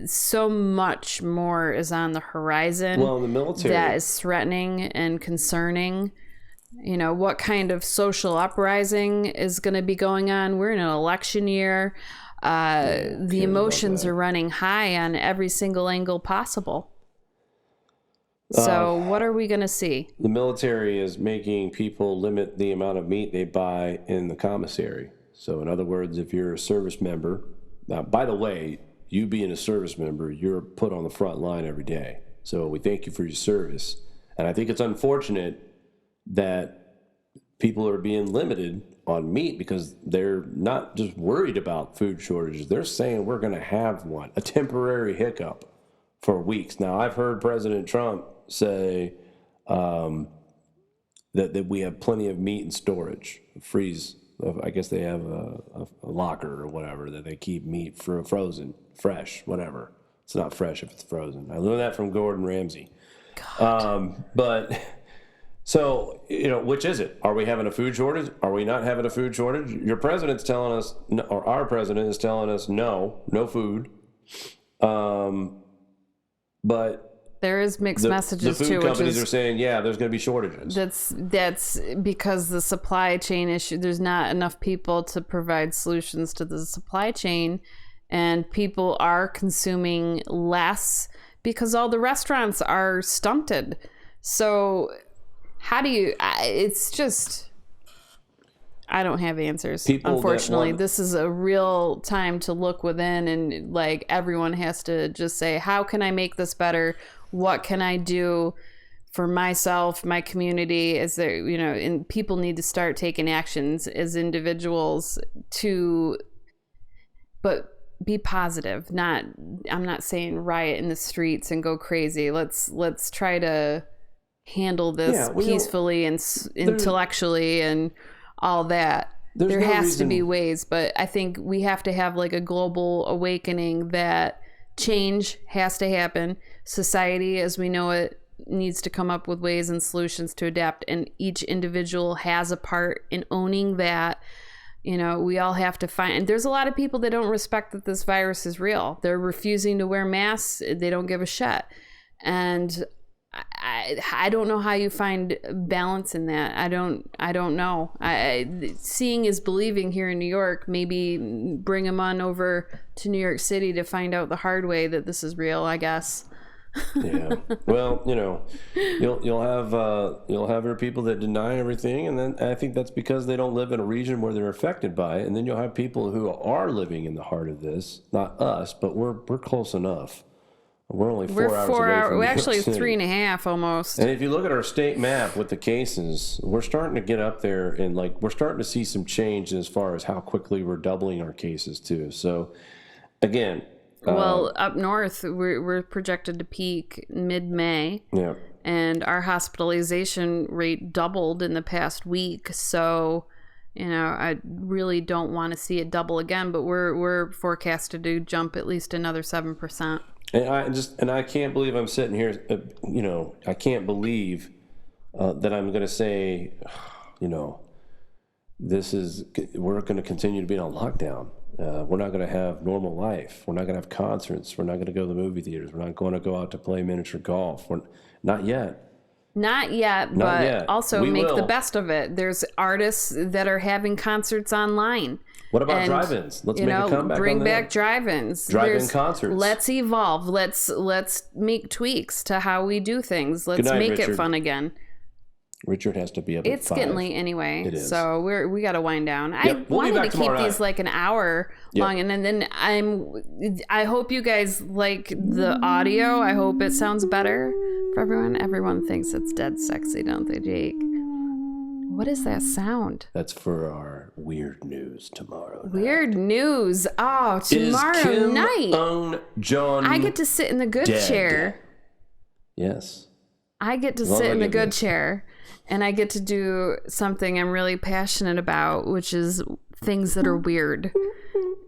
So much more is on the horizon. Well, the military, that is threatening and concerning. You know, what kind of social uprising is going to be going on? We're in an election year. The emotions are running high on every single angle possible. So what are we going to see? The military is making people limit the amount of meat they buy in the commissary. So in other words, if you're a service member, now, by the way, you being a service member, you're put on the front line every day. So we thank you for your service. And I think it's unfortunate that people are being limited on meat because they're not just worried about food shortages. They're saying we're going to have one, a temporary hiccup for weeks. Now, I've heard President Trump say that we have plenty of meat in storage, freeze. I guess they have a locker or whatever that they keep meat for frozen, fresh, whatever. It's not fresh if it's frozen. I learned that from Gordon Ramsay. But so, which is it? Are we having a food shortage? Are we not having a food shortage? Your president's telling us, or our president is telling us, no food. But there is mixed messages too. The food too, companies are saying, there's going to be shortages. That's because the supply chain issue. There's not enough people to provide solutions to the supply chain, and people are consuming less because all the restaurants are stunted. So how do you? It's just. I don't have answers. Unfortunately, this is a real time to look within, and like everyone has to just say, how can I make this better? What can I do for myself, my community? Is there, and people need to start taking actions as individuals but be positive. I'm not saying riot in the streets and go crazy. Let's try to handle this peacefully and intellectually and all that. There has to be ways, but I think we have to have like a global awakening that change has to happen. Society as we know it needs to come up with ways and solutions to adapt, and each individual has a part in owning that. We all have to find, and there's a lot of people that don't respect that this virus is real. They're refusing to wear masks. They don't give a shit. And I don't know how you find balance in that. I don't know. Seeing is believing here in New York. Maybe bring them on over to New York City to find out the hard way that this is real, I guess. Yeah. Well, you'll have your people that deny everything, and then I think that's because they don't live in a region where they're affected by it. And then you'll have people who are living in the heart of this, not us, but we're close enough. We're only 4 hours away from we're actually 3.5 almost. And if you look at our state map with the cases, we're starting to get up there, and we're starting to see some change as far as how quickly we're doubling our cases too. So, again, up north, we're projected to peak mid-May. Yeah. And our hospitalization rate doubled in the past week. So, I really don't want to see it double again, but we're forecasted to jump at least another 7%. And I can't believe I'm sitting here, I can't believe that I'm going to say, we're going to continue to be on lockdown. We're not going to have normal life. We're not going to have concerts. We're not going to go to the movie theaters. We're not going to go out to play miniature golf. Not yet. Not yet, but also make the best of it. There's artists that are having concerts online. What about And, drive-ins? Let's you make know, a comeback bring on back that. drive-ins. Drive-in concerts. Let's evolve. Let's make tweaks to how we do things. Let's night, make Richard. it fun again. Richard has to be up at It's 5. getting late anyway, It is. so we got to wind down. Yep, I we'll be wanted back to keep tomorrow these night. like an hour long, and then I hope you guys like the audio. I hope it sounds better for everyone. Everyone thinks it's dead sexy, don't they, Jake? What is that sound? That's for our weird news tomorrow night. Weird news. Oh, tomorrow Is Kim night. Jong I get to sit in the good dead? chair. Yes. I get to Well, sit in I the get good this. chair, and I get to do something I'm really passionate about, which is things that are weird.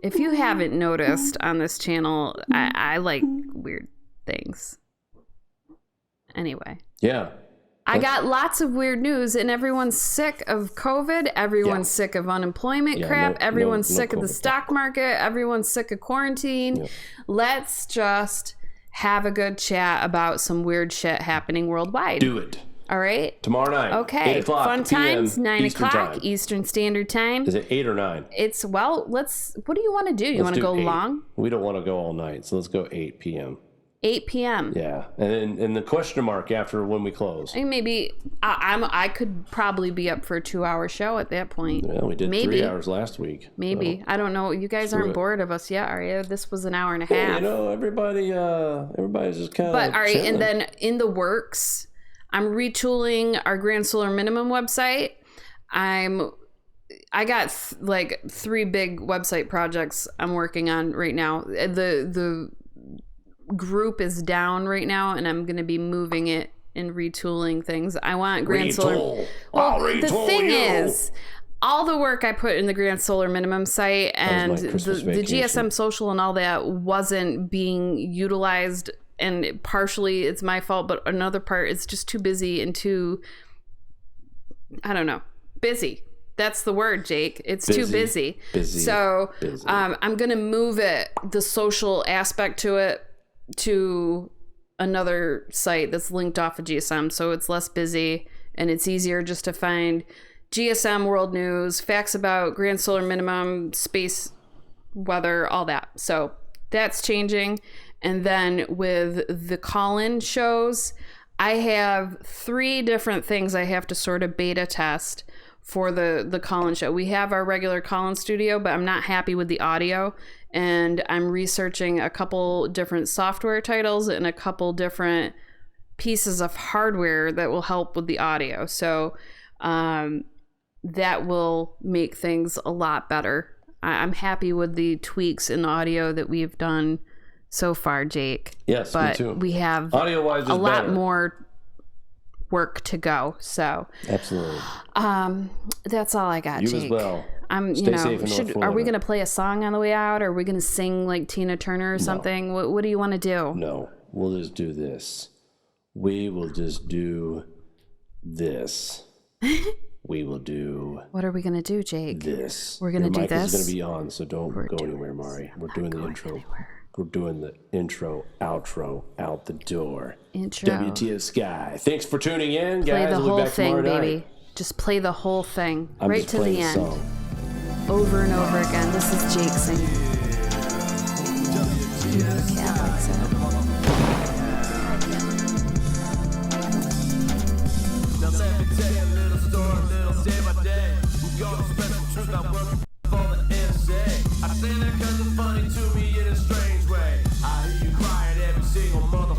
If you haven't noticed on this channel, I like weird things. Anyway. Yeah. I got lots of weird news, and everyone's sick of COVID. Everyone's sick of unemployment Yeah, crap. no Everyone's sick of the COVID stock market. Everyone's sick of quarantine. Yep. Let's just have a good chat about some weird shit happening worldwide. Do it. All right? Tomorrow night. Okay. 8 o'clock Fun PM, times, 9 Eastern o'clock time. Eastern Standard Time. Is it 8 or 9? It's, well, what do you want to do? You Let's want to do go 8. long? We don't want to go all night, so let's go 8 p.m. 8 p.m. Yeah. And the question mark after when we close. I mean, maybe I could probably be up for a 2-hour show at that point. Well, we did Maybe. 3 hours last week. Maybe. I don't know. You guys Screw aren't it. bored of us yet, are you? This was an hour and a So, half. you know, everybody's just kind of. But all right, and then in the works, I'm retooling our Grand Solar Minimum website. I got like 3 big website projects I'm working on right now. The group is down right now, and I'm going to be moving it and retooling things. I want Grand Solar. Retool. Well, I'll the retool thing you. is, all the work I put in the Grand Solar Minimum site and my Christmas the vacation. GSM Social and all that wasn't being utilized, and partially it's my fault, but another part it's just too busy and too, I don't know, busy. That's the word, Jake. It's too busy. So busy. I'm going to move it, the social aspect to it, to another site that's linked off of GSM, so it's less busy and it's easier just to find GSM world news, facts about Grand Solar Minimum, space, weather, all that. So that's changing. And then with the call-in shows, I have 3 different things I have to sort of beta test for the call-in show. We have our regular call-in studio, but I'm not happy with the audio, and I'm researching a couple different software titles and a couple different pieces of hardware that will help with the audio. So that will make things a lot better. I'm happy with the tweaks in audio that we've done so far, Jake. Yes, but me too. we have Audio-wise is a lot better. more work to go. So Absolutely. that's all I got, You Jake. as well. I'm, Stay you know, safe in North are we Florida. going to play a song on the way out? Or are we going to sing like Tina Turner or something? What do you want to do? No, we'll just do this. We will just do this. We will do What are we going to do, Jake? this. We're gonna Your do mic is this? going to be on, so don't go anywhere, Mari. We're doing the intro. We're doing the intro, outro, out the door. Intro. WTFSKY. Thanks for tuning in, Play guys. the We'll whole be back thing, tomorrow baby. night. Just play the whole thing. I'm right just to playing the end. song. Over and over again. This is Jake singing. The cat likes it. Now let me tell you a little story, little day by day. We gonna spread the truth, I'm working for the NSA. I say that 'cause it's funny to me in a strange way. I hear you crying every single mother